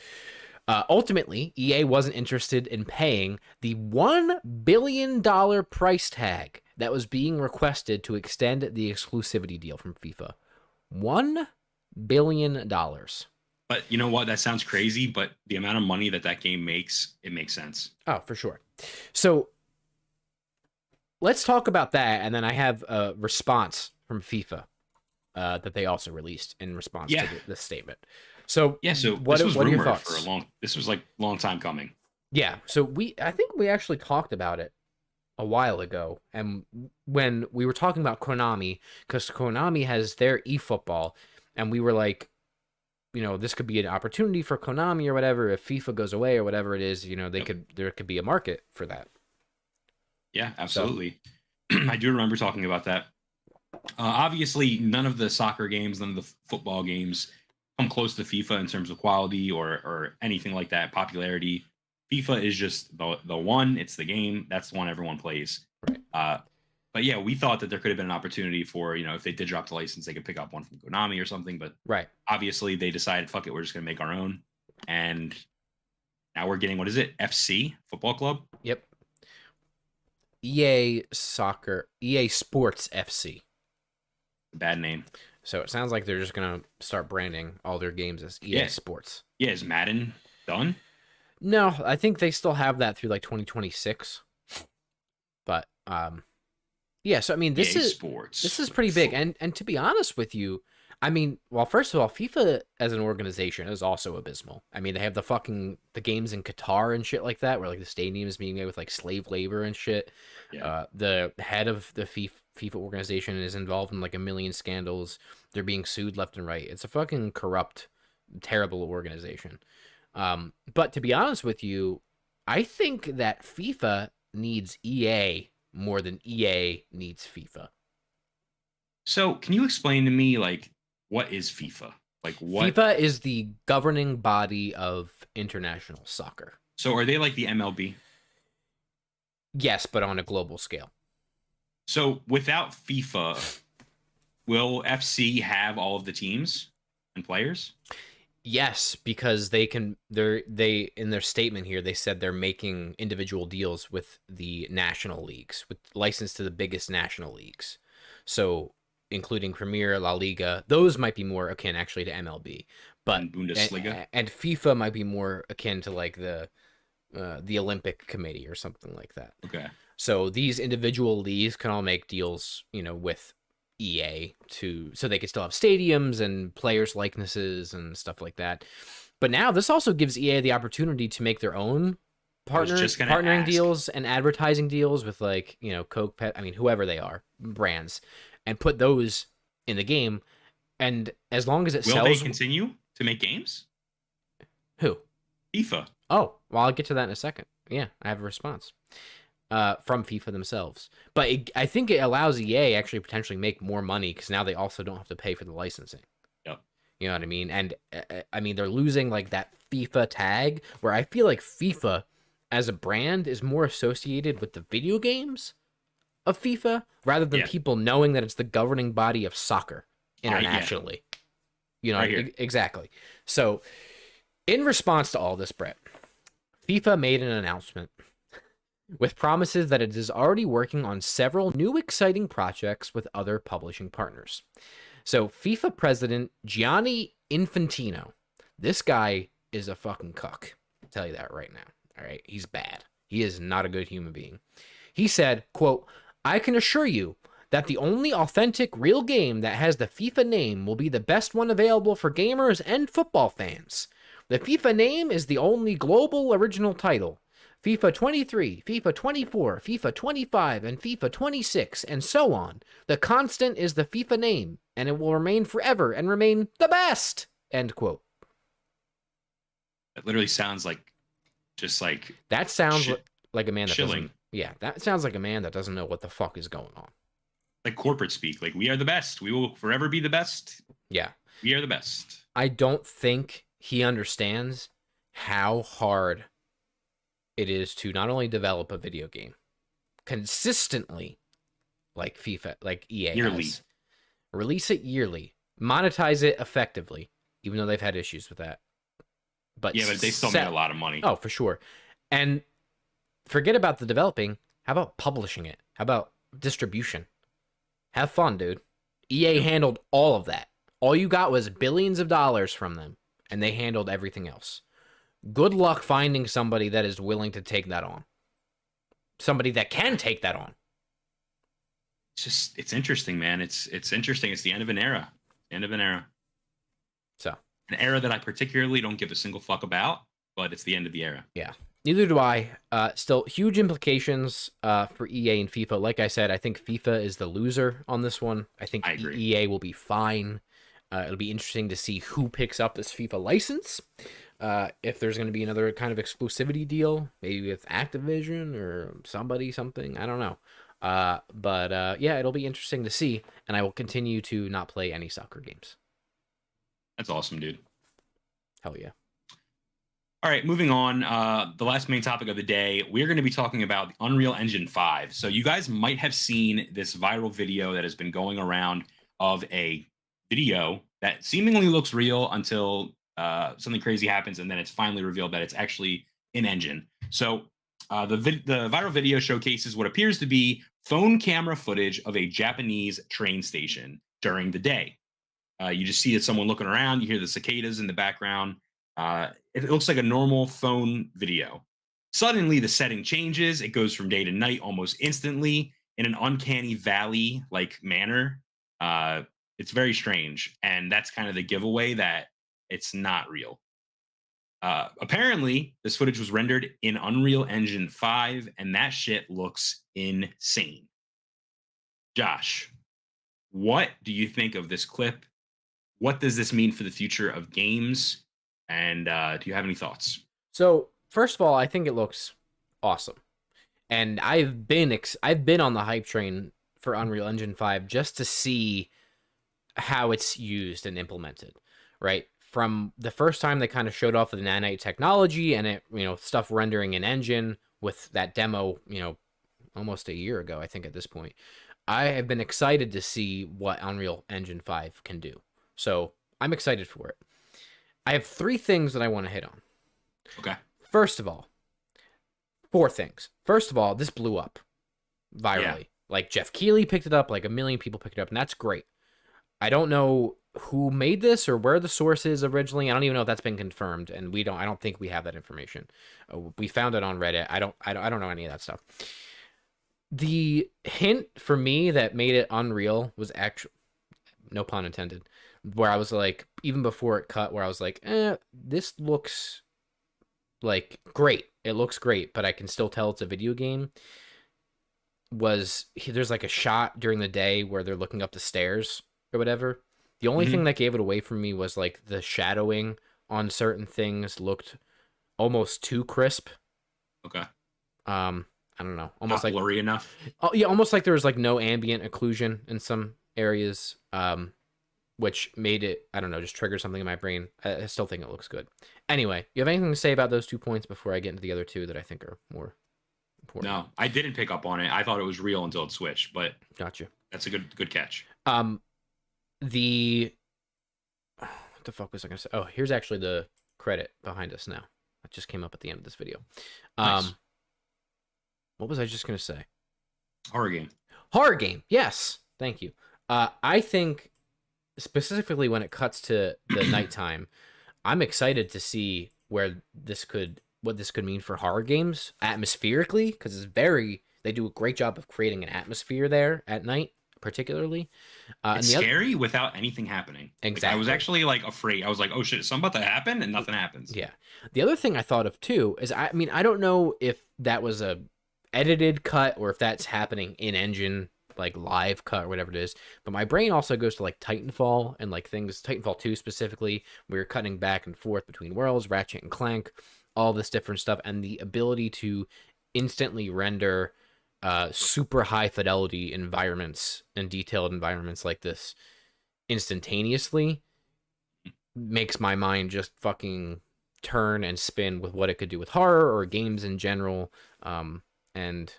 Ultimately, EA wasn't interested in paying the $1 billion price tag that was being requested to extend the exclusivity deal from FIFA. $1 billion. But you know what? That sounds crazy, but the amount of money that game makes, it makes sense. Oh, for sure. So let's talk about that, and then I have a response from FIFA that they also released in response to this statement. So what are your thoughts? This was like a long time coming. Yeah, so I think we actually talked about it a while ago, and when we were talking about Konami, because Konami has their eFootball, and we were like, this could be an opportunity for Konami or whatever if FIFA goes away or whatever it is. There could be a market for that. Yeah, absolutely. So, I do remember talking about that. Obviously, none of the soccer games, none of the football games come close to FIFA in terms of quality or anything like that, popularity. FIFA is just the one. It's the game. That's the one everyone plays. Right. But yeah, we thought that there could have been an opportunity for, if they did drop the license, they could pick up one from Konami or something. But obviously they decided, fuck it, we're just going to make our own. And now we're getting, what is it? FC, Football Club? Yep. EA Sports FC. Bad name. So it sounds like they're just going to start branding all their games as EA Sports. Yeah, is Madden done? No, I think they still have that through like 2026. But yeah, so I mean this is pretty big. And to be honest with you, I mean, well, first of all, FIFA as an organization is also abysmal. I mean, they have the games in Qatar and shit like that, where like the stadium is being made with like slave labor and shit. Yeah. The head of the FIFA organization is involved in like a million scandals. They're being sued left and right. It's a fucking corrupt, terrible organization. But to be honest with you, I think that FIFA needs EA more than EA needs FIFA. So can you explain to me, like, what is FIFA? Like, what? FIFA is the governing body of international soccer. So are they like the MLB? Yes, but on a global scale. So without FIFA, will FC have all of the teams and players? Yes, because they in their statement here, they said they're making individual deals with the national leagues, with license to the biggest national leagues. So including Premier, La Liga, those might be more akin actually to MLB, but and Bundesliga and FIFA might be more akin to like the Olympic Committee or something like that. Okay. So these individual leagues can all make deals, with EA so they could still have stadiums and players' likenesses and stuff like that. But now this also gives EA the opportunity to make their own partnering deals and advertising deals with like, Coke, whoever they are, brands, and put those in the game. And as long as it sells... Will they continue to make games? Who? FIFA. Oh, well, I'll get to that in a second. Yeah, I have a response. From FIFA themselves. But I think it allows EA actually potentially make more money because now they also don't have to pay for the licensing. Yep. You know what I mean? And I mean, they're losing like that FIFA tag where I feel like FIFA as a brand is more associated with the video games of FIFA rather than people knowing that it's the governing body of soccer internationally. Exactly. So in response to all this, Brett, FIFA made an announcement with promises that it is already working on several new exciting projects with other publishing partners. So FIFA president Gianni Infantino, this guy is a fucking cuck. I'll tell you that right now. All right, he's bad. He is not a good human being. He said, quote, "I can assure you that the only authentic real game that has the FIFA name will be the best one available for gamers and football fans. The FIFA name is the only global original title. FIFA 23, FIFA 24, FIFA 25, and FIFA 26, and so on. The constant is the FIFA name, and it will remain forever and remain the best." End quote. That literally sounds like that sounds like a man that doesn't. Yeah, that sounds like a man that doesn't know what the fuck is going on. like corporate speak. Like, we are the best. We will forever be the best. Yeah. We are the best. I don't think he understands how hard it is to not only develop a video game consistently, like FIFA, like EA Yearly. has, release it yearly, monetize it effectively, even though they've had issues with that. But yeah, but they still made a lot of money. Oh, for sure. And forget about the developing. How about publishing it? How about distribution? Have fun, dude. EA handled all of that. All you got was billions of dollars from them, and they handled everything else. Good luck finding somebody that is willing to take that on. Somebody that can take that on. It's interesting, man. It's interesting. It's the end of an era. End of an era. So, an era that I particularly don't give a single fuck about, but it's the end of the era. Yeah. Neither do I. Still, huge implications for EA and FIFA. Like I said, I think FIFA is the loser on this one. I think EA will be fine. It'll be interesting to see who picks up this FIFA license. If there's going to be another kind of exclusivity deal, maybe with Activision or something. I don't know. But yeah, it'll be interesting to see. And I will continue to not play any soccer games. That's awesome, dude. Hell yeah. All right, moving on. The last main topic of the day, we're going to be talking about Unreal Engine 5. So you guys might have seen this viral video that has been going around of a video that seemingly looks real until something crazy happens, and then it's finally revealed that it's actually in engine. So the viral video showcases what appears to be phone camera footage of a Japanese train station during the day. You just see someone looking around. You hear the cicadas in the background. It looks like a normal phone video. Suddenly, the setting changes. It goes from day to night almost instantly in an uncanny valley-like manner. It's very strange, and that's kind of the giveaway that it's not real. Apparently, this footage was rendered in Unreal Engine 5, and that shit looks insane. Josh, what do you think of this clip? What does this mean for the future of games? And do you have any thoughts? So, first of all, I think it looks awesome. And I've been on the hype train for Unreal Engine 5 just to see how it's used and implemented, right? From the first time they kind of showed off the nanite technology and it, stuff rendering in engine with that demo, almost a year ago, I think at this point. I have been excited to see what Unreal Engine 5 can do. So, I'm excited for it. I have 3 things that I want to hit on. Okay. First of all, 4 things. First of all, this blew up virally. Yeah. Like Jeff Keighley picked it up, like 1 million people picked it up, and that's great. I don't know who made this or where the source is originally. I don't even know if that's been confirmed, and I don't think we have that information. We found it on Reddit. I don't know any of that stuff. The hint for me that made it unreal was actually, no pun intended, where I was like, even before it cut, where I was like, this looks like great. It looks great, but I can still tell it's a video game. There's like a shot during the day where they're looking up the stairs or whatever. The only thing that gave it away from me was like the shadowing on certain things looked almost too crisp. Okay. I don't know. Almost not like blurry enough. Oh yeah, almost like there was like no ambient occlusion in some areas. Which made it, I don't know, just trigger something in my brain. I still think it looks good. Anyway, you have anything to say about those 2 points before I get into the other 2 that I think are more important? No, I didn't pick up on it. I thought it was real until it switched, but gotcha. That's a good catch. What the fuck was I gonna say? Oh, here's actually the credit behind us now. That just came up at the end of this video. Nice. What was I just gonna say? Horror game. Horror game. Yes. Thank you. I think specifically when it cuts to the nighttime, I'm excited to see what this could mean for horror games atmospherically, because they do a great job of creating an atmosphere there at night, particularly. It's scary without anything happening. Exactly. Like, I was actually like afraid. I was like, oh shit, is something about to happen? And nothing happens. Yeah. The other thing I thought of too is, I don't know if that was a edited cut or if that's happening in engine, like live cut or whatever it is, but my brain also goes to like Titanfall and like things, Titanfall 2 specifically, we were cutting back and forth between worlds, Ratchet and Clank, all this different stuff, and the ability to instantly render super high fidelity environments and detailed environments like this instantaneously makes my mind just fucking turn and spin with what it could do with horror or games in general. And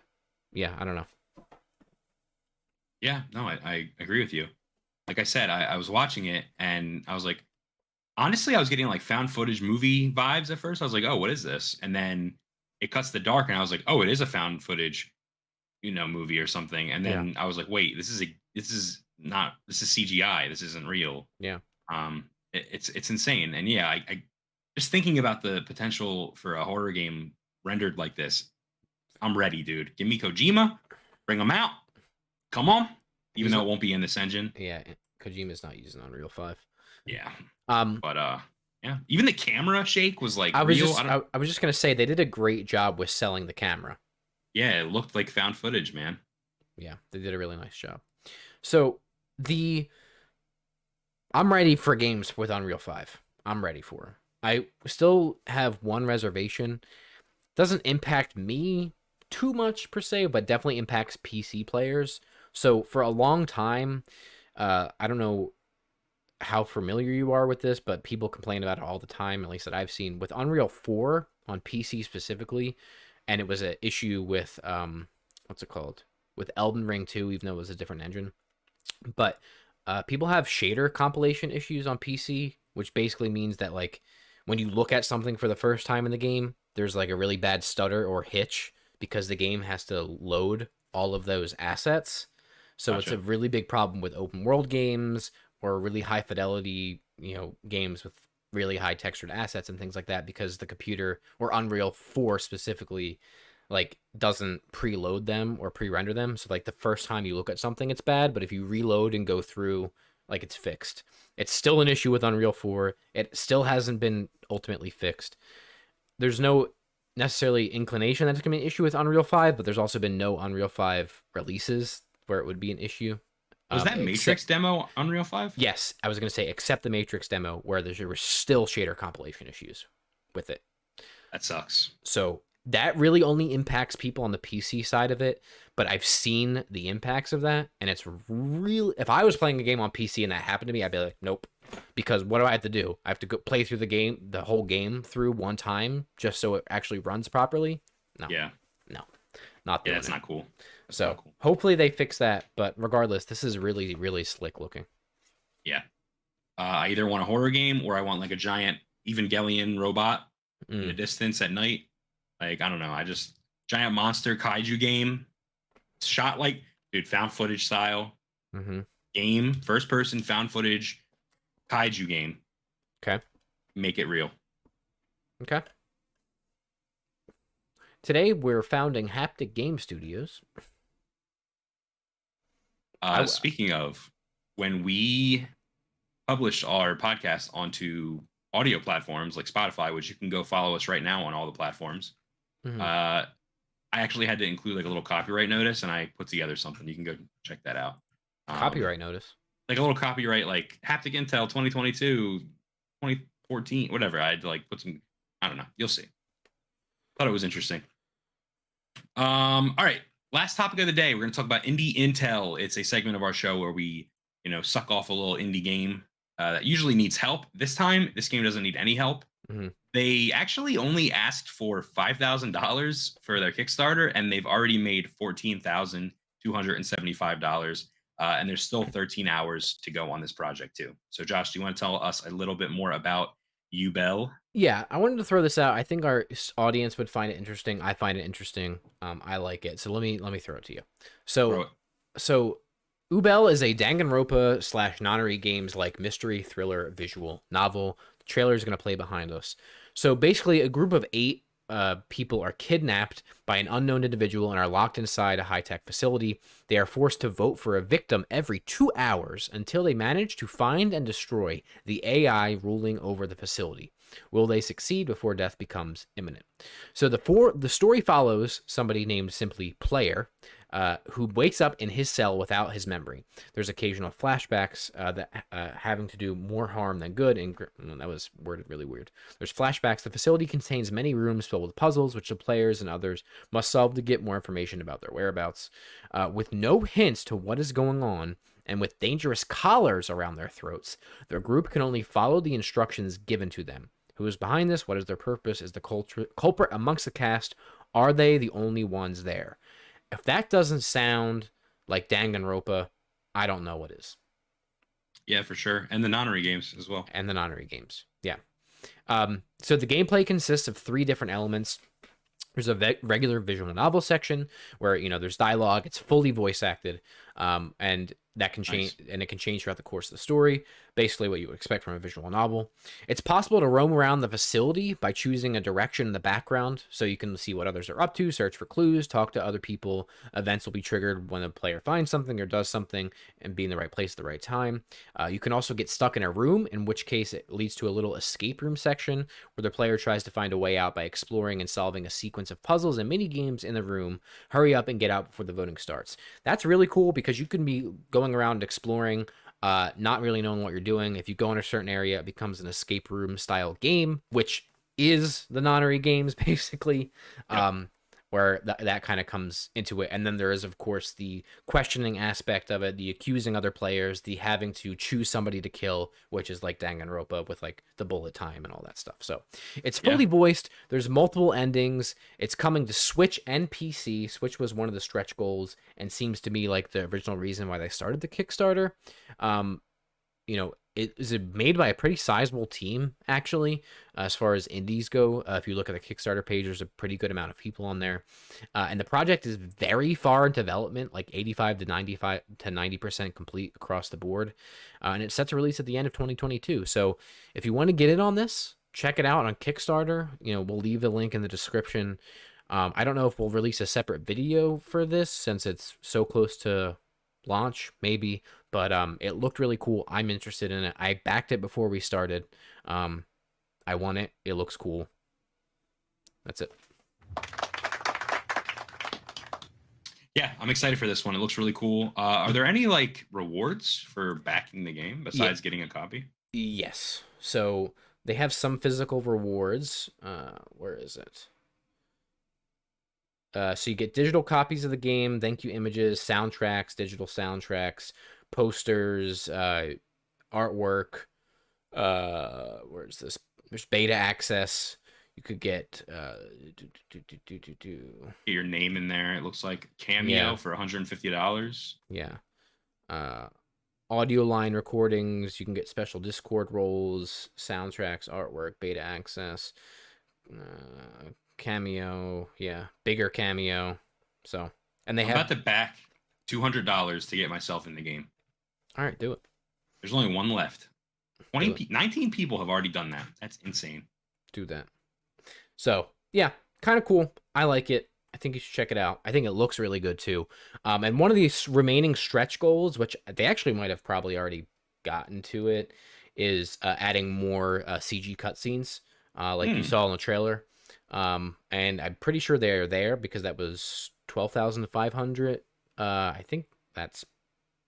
yeah, I don't know. Yeah, no, I agree with you. Like I said, I was watching it and I was like, honestly, I was getting like found footage movie vibes at first. I was like, oh, what is this? And then it cuts the dark and I was like, oh, it is a found footage, movie or something. And then I was like, wait, this is CGI. This isn't real. Yeah. It's insane. And yeah, I just thinking about the potential for a horror game rendered like this, I'm ready, dude. Give me Kojima, bring him out. Come on. Even though it won't be in this engine. Yeah, Kojima's not using Unreal 5. Yeah. But yeah, even the camera shake was like real. I was just gonna say they did a great job with selling the camera. Yeah, it looked like found footage, man. Yeah, they did a really nice job. So I'm ready for games with Unreal 5. I'm ready for them. I still have one reservation. Doesn't impact me too much per se, but definitely impacts PC players. So for a long time, I don't know how familiar you are with this, but people complain about it all the time, at least that I've seen, with Unreal 4 on PC specifically. And it was an issue with, what's it called? With Elden Ring 2, even though it was a different engine. But people have shader compilation issues on PC, which basically means that, like, when you look at something for the first time in the game, there's like a really bad stutter or hitch because the game has to load all of those assets. So It's a really big problem with open world games or really high fidelity, games with really high textured assets and things like that, because the computer, or Unreal 4 specifically, like doesn't preload them or pre-render them. So like the first time you look at something, it's bad, but if you reload and go through, like, it's fixed. It's still an issue with Unreal 4. It still hasn't been ultimately fixed. There's no necessarily inclination that it's going to be an issue with Unreal 5, but there's also been no Unreal 5 releases where it would be an issue. Was that Matrix demo Unreal 5? Yes, I was going to say, except the Matrix demo, where there were still shader compilation issues with it. That sucks. So that really only impacts people on the PC side of it, but I've seen the impacts of that, and it's real. If I was playing a game on PC and that happened to me, I'd be like, nope. Because what do I have to do? I have to go play through the whole game through one time just so it actually runs properly? No. Yeah. No. Not doing that's not cool. So hopefully they fix that, but regardless, this is really, really slick looking. Yeah. I either want a horror game or I want like a giant Evangelion robot in the distance at night. Like, I don't know. Giant monster kaiju game. Shot like, dude, found footage style. Game, first person, found footage, kaiju game. Okay. Make it real. Okay. Today, we're founding Haptic Game Studios. Speaking of, when we published our podcast onto audio platforms like Spotify, which you can go follow us right now on all the platforms, I actually had to include like a little copyright notice, and I put together something. You can go check that out. Copyright notice? Like a little copyright, like Haptic Intel 2022, 2014, whatever. I had to like put some, I don't know. You'll see. Thought it was interesting. All right. Last topic of the day, we're going to talk about Indie Intel. It's a segment of our show where we, suck off a little indie game that usually needs help. This time, this game doesn't need any help. They actually only asked for $5,000 for their Kickstarter, and they've already made $14,275. And there's still 13 hours to go on this project too. So Josh, do you want to tell us a little bit more about Ubel? Yeah, I wanted to throw this out. I think our audience would find it interesting. I find it interesting. I like it. So let me throw it to you. So Ubel is a Danganronpa / Nonary Games like mystery thriller visual novel. The trailer is going to play behind us. So basically, a group of 8 people are kidnapped by an unknown individual and are locked inside a high-tech facility. They are forced to vote for a victim every 2 hours until they manage to find and destroy the AI ruling over the facility. Will they succeed before death becomes imminent? So the story follows somebody named simply Player who wakes up in his cell without his memory. There's occasional flashbacks that having to do more harm than good, and that was worded really weird. There's flashbacks. The facility contains many rooms filled with puzzles, which the players and others must solve to get more information about their whereabouts. With no hints to what is going on, and with dangerous collars around their throats, the group can only follow the instructions given to them. Who is behind this? What is their purpose? Is the culprit amongst the cast? Are they the only ones there? If that doesn't sound like Danganronpa, I don't know what is. Yeah, for sure. And the nonary games as well. And the nonary games, yeah. So the gameplay consists of 3 different elements. There's a regular visual novel section where, you know, there's dialogue. It's fully voice acted, and that can change, and it can change throughout the course of the story. Basically, what you would expect from a visual novel. It's possible to roam around the facility by choosing a direction in the background, so you can see what others are up to, search for clues, talk to other people. Events will be triggered when a player finds something or does something, and be in the right place at the right time. You can also get stuck in a room, in which case it leads to a little escape room section where the player tries to find a way out by exploring and solving a sequence of puzzles and mini games in the room. Hurry up and get out before the voting starts. That's really cool because you can be going around exploring, not really knowing what you're doing. If you go in a certain area, it becomes an escape room style game, which is the nonary games basically. Yep. Where that kind of comes into it. And then there is, of course, the questioning aspect of it, the accusing other players, the having to choose somebody to kill, which is like Danganronpa with like the bullet time and all that stuff. So it's fully voiced. There's multiple endings. It's coming to Switch and PC. Switch was one of the stretch goals and seems to me like the original reason why they started the Kickstarter. You know, it is made by a pretty sizable team, actually, as far as indies go. If you look at the Kickstarter page, there's a pretty good amount of people on there. And the project is very far in development, like 85 to 95 to 90% complete across the board. And it's set to release at the end of 2022. So if you want to get in on this, check it out on Kickstarter. You know, we'll leave the link in the description. I don't know if we'll release a separate video for this since it's so close to launch, maybe, but it looked really cool. I'm interested in it. I backed it before we started. I want it. It looks cool. That's it. Yeah, I'm excited for this one. It looks really cool. Are there any like rewards for backing the game besides getting a copy? Yes. So they have some physical rewards. Where is it? So you get digital copies of the game, thank you images, soundtracks, digital soundtracks, posters, artwork. Where's this? There's beta access. You could get your name in there. It looks like Cameo for $150. Yeah. Audio line recordings. You can get special Discord roles, soundtracks, artwork, beta access. Cameo, bigger Cameo. So, and I'm about to back $200 to get myself in the game. All right, do it. There's only one left. 19 people have already done that. That's insane. Do that. So, yeah, kind of cool. I like it. I think you should check it out. I think it looks really good too. And one of these remaining stretch goals, which they actually might have probably already gotten to it, is adding more CG cutscenes, like you saw in the trailer. And I'm pretty sure they're there because that was 12,500. I think that's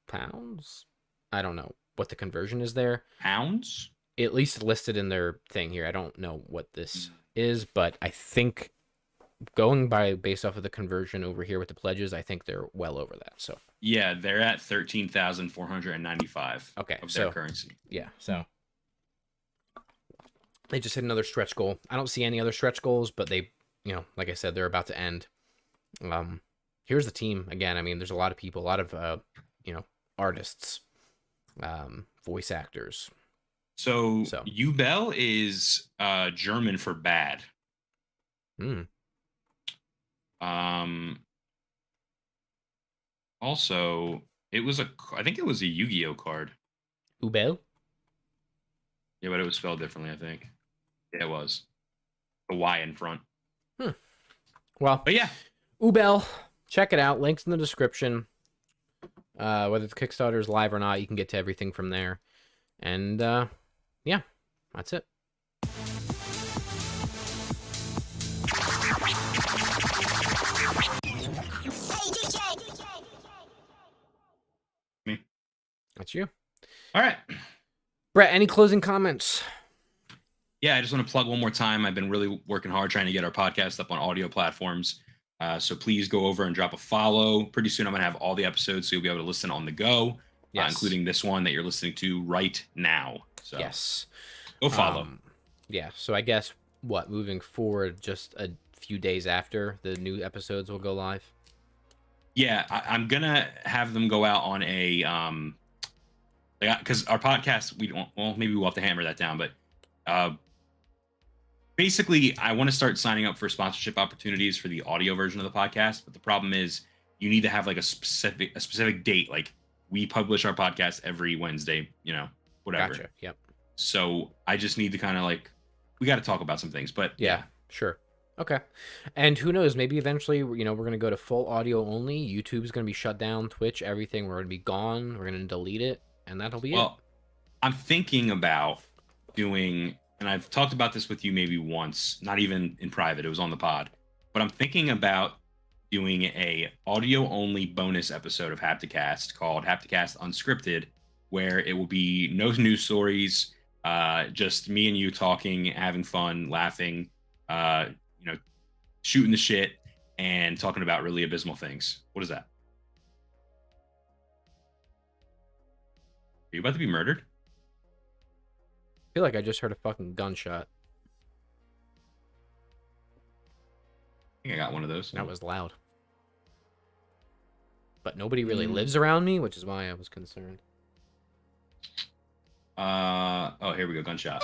pounds. I don't know what the conversion is there. Pounds? At least listed in their thing here. I don't know what this is, but I think going based off of the conversion over here with the pledges, I think they're well over that. So yeah, they're at 13,495. Okay, of their currency. Yeah, so they just hit another stretch goal. I don't see any other stretch goals, but they, you know, like I said, they're about to end. Here's the team again. I mean, there's a lot of people, a lot of, you know, artists, voice actors. So Ubel is German for bad. Also, I think it was a Yu-Gi-Oh card. Ubel? Yeah, but it was spelled differently, I think. Yeah, it was. The Y in front. Well, but yeah. Ubel, check it out. Links in the description. Whether the Kickstarter is live or not, you can get to everything from there. And, yeah, that's it. Hey, DJ! That's you. All right. Brett, any closing comments? Yeah, I just want to plug one more time. I've been really working hard trying to get our podcast up on audio platforms. So please go over and drop a follow. Pretty soon I'm going to have all the episodes so you'll be able to listen on the go, including this one that you're listening to right now. So yes. Go follow. Yeah, so I guess, moving forward, just a few days after the new episodes will go live? Yeah, I'm going to have them go out on a... because our podcast, maybe we'll have to hammer that down, but basically, I want to start signing up for sponsorship opportunities for the audio version of the podcast. But the problem is, you need to have like a specific date. Like we publish our podcast every Wednesday, whatever. Gotcha. Yep. So I just need to kind of we got to talk about some things. But yeah, sure. Okay. And who knows? Maybe eventually, we're going to go to full audio only. YouTube's going to be shut down. Twitch, everything. We're going to be gone. We're going to delete it, and that'll be it. I'm thinking about doing. And I've talked about this with you maybe once, not even in private. It was on the pod. But I'm thinking about doing a audio-only bonus episode of Hapticast called Hapticast Unscripted, where it will be no news stories, just me and you talking, having fun, laughing, shooting the shit, and talking about really abysmal things. What is that? Are you about to be murdered? I feel like I just heard a fucking gunshot. I think I got one of those. That was loud. But nobody really lives around me, which is why I was concerned. Here we go. Gunshot.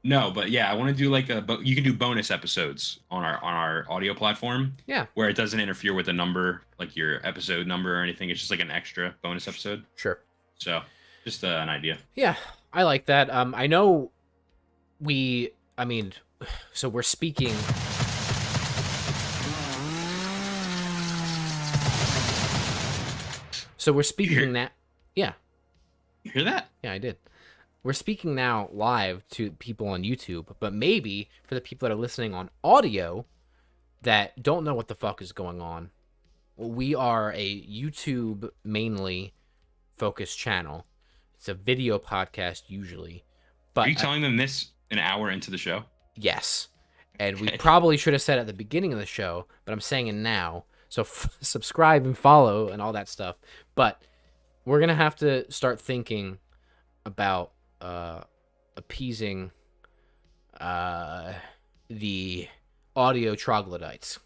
No, but yeah, I want to do but you can do bonus episodes on our audio platform. Yeah. Where it doesn't interfere with the number, like your episode number or anything. It's just like an extra bonus episode. Sure. So, just an idea. Yeah, I like that. I know so we're speaking. So we're speaking now. Yeah. You hear that? Yeah, I did. We're speaking now live to people on YouTube, but maybe for the people that are listening on audio that don't know what the fuck is going on, we are a YouTube mainly focused channel. It's a video podcast usually. But are you telling them this an hour into the show? Yes. And we probably should have said at the beginning of the show, but I'm saying it now. So subscribe and follow and all that stuff. But we're going to have to start thinking about appeasing the audio troglodytes.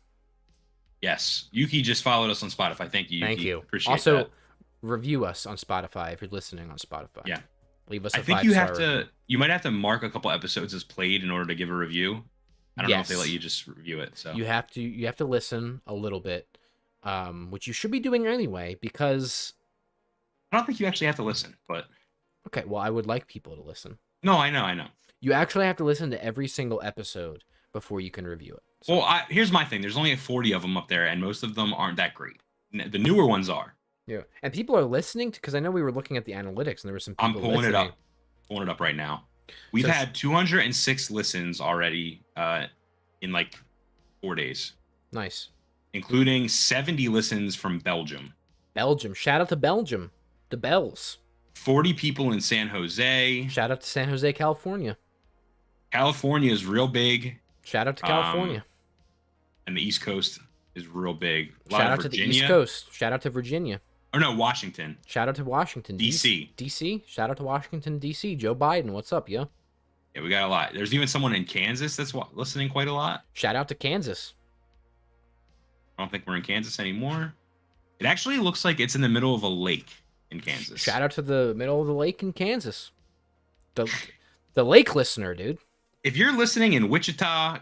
Yes. Yuki just followed us on Spotify. Thank you, Yuki. Thank you. Appreciate also, that. Review us on Spotify if you're listening on Spotify. Yeah. Leave us a 5-star I think you have review. you might have to mark a couple episodes as played in order to give a review. I don't know if they Yes. let you just review it. So you have to listen a little bit, which you should be doing anyway, because I don't think you actually have to listen, but okay, well, I would like people to listen. No, I know. You actually have to listen to every single episode before you can review it. So. Well, here's my thing. There's only 40 of them up there, and most of them aren't that great. The newer ones are. Yeah, and people are listening because I know we were looking at the analytics, and there were some people I'm pulling listening. it up. Pulling it up right now. We've had 206 listens already in 4 days. Nice. Including 70 listens from Belgium. Belgium. Shout out to Belgium. The Bells. 40 people in San Jose. Shout out to San Jose, California. California is real big. Shout out to California. And the East Coast is real big. Shout out to the East Coast. Shout out to Virginia. Or no, Washington. Shout out to Washington. DC. DC. Shout out to Washington, DC. Joe Biden, what's up, yo? Yeah, we got a lot. There's even someone in Kansas that's listening quite a lot. Shout out to Kansas. I don't think we're in Kansas anymore. It actually looks like it's in the middle of a lake in Kansas. Shout out to the middle of the lake in Kansas. The lake listener, dude. If you're listening in Wichita,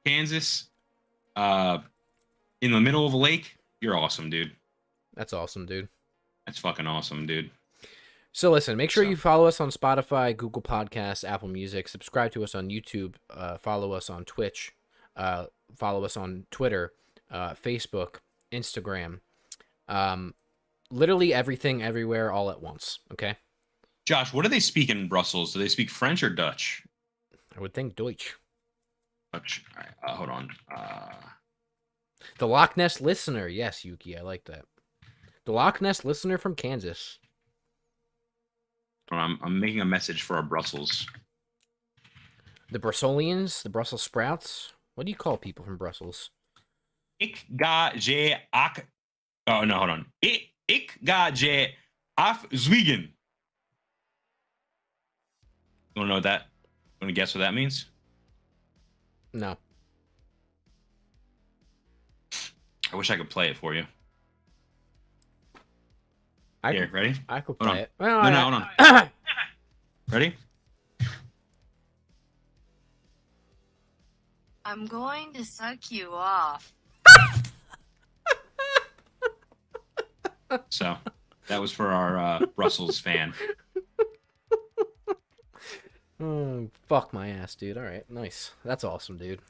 Kansas, in the middle of a lake, you're awesome, dude. That's awesome, dude. That's fucking awesome, dude. So listen, make sure you follow us on Spotify, Google Podcasts, Apple Music. Subscribe to us on YouTube. Follow us on Twitch. Follow us on Twitter, Facebook, Instagram. Literally everything, everywhere, all at once. Okay? Josh, what do they speak in Brussels? Do they speak French or Dutch? I would think Deutsch. Dutch. All right, hold on. The Loch Ness listener. Yes, Yuki, I like that. The Loch Ness listener from Kansas. I'm making a message for our Brussels. The Brusselians, the Brussels sprouts. What do you call people from Brussels? Ik ga je ak. Oh no, hold on. Ik ga je afzwiegen. You want to know what that? Want to guess what that means? No. I wish I could play it for you. Here, ready? I could hold play on. it. Well, no, hold on. Ready? I'm going to suck you off. So that was for our Brussels fan. Fuck my ass, dude. All right, nice. That's awesome, dude.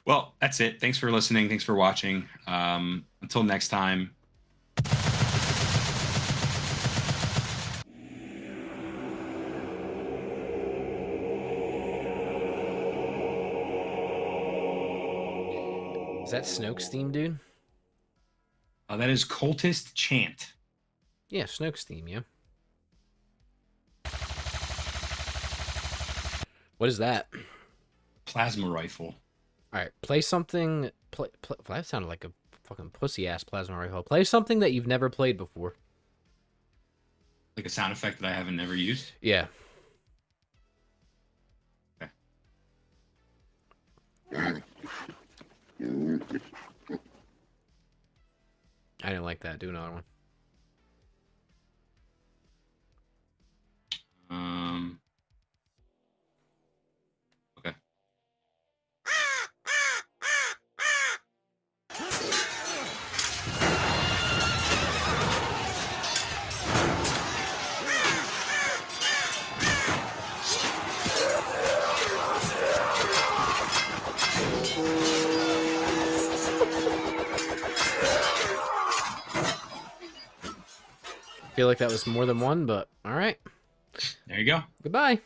Well, that's it. Thanks for listening. Thanks for watching. Until next time. Is that Snoke's theme, dude? That is Cultist Chant. Yeah, Snoke's theme, yeah. What is that? Plasma rifle. All right, play something. That sounded like a fucking pussy ass plasma rifle. Play something that you've never played before. Like a sound effect that I haven't never used? Yeah. Okay. I didn't like that. Do another one. Okay. Feel like that was more than one, but all right. There you go. Goodbye.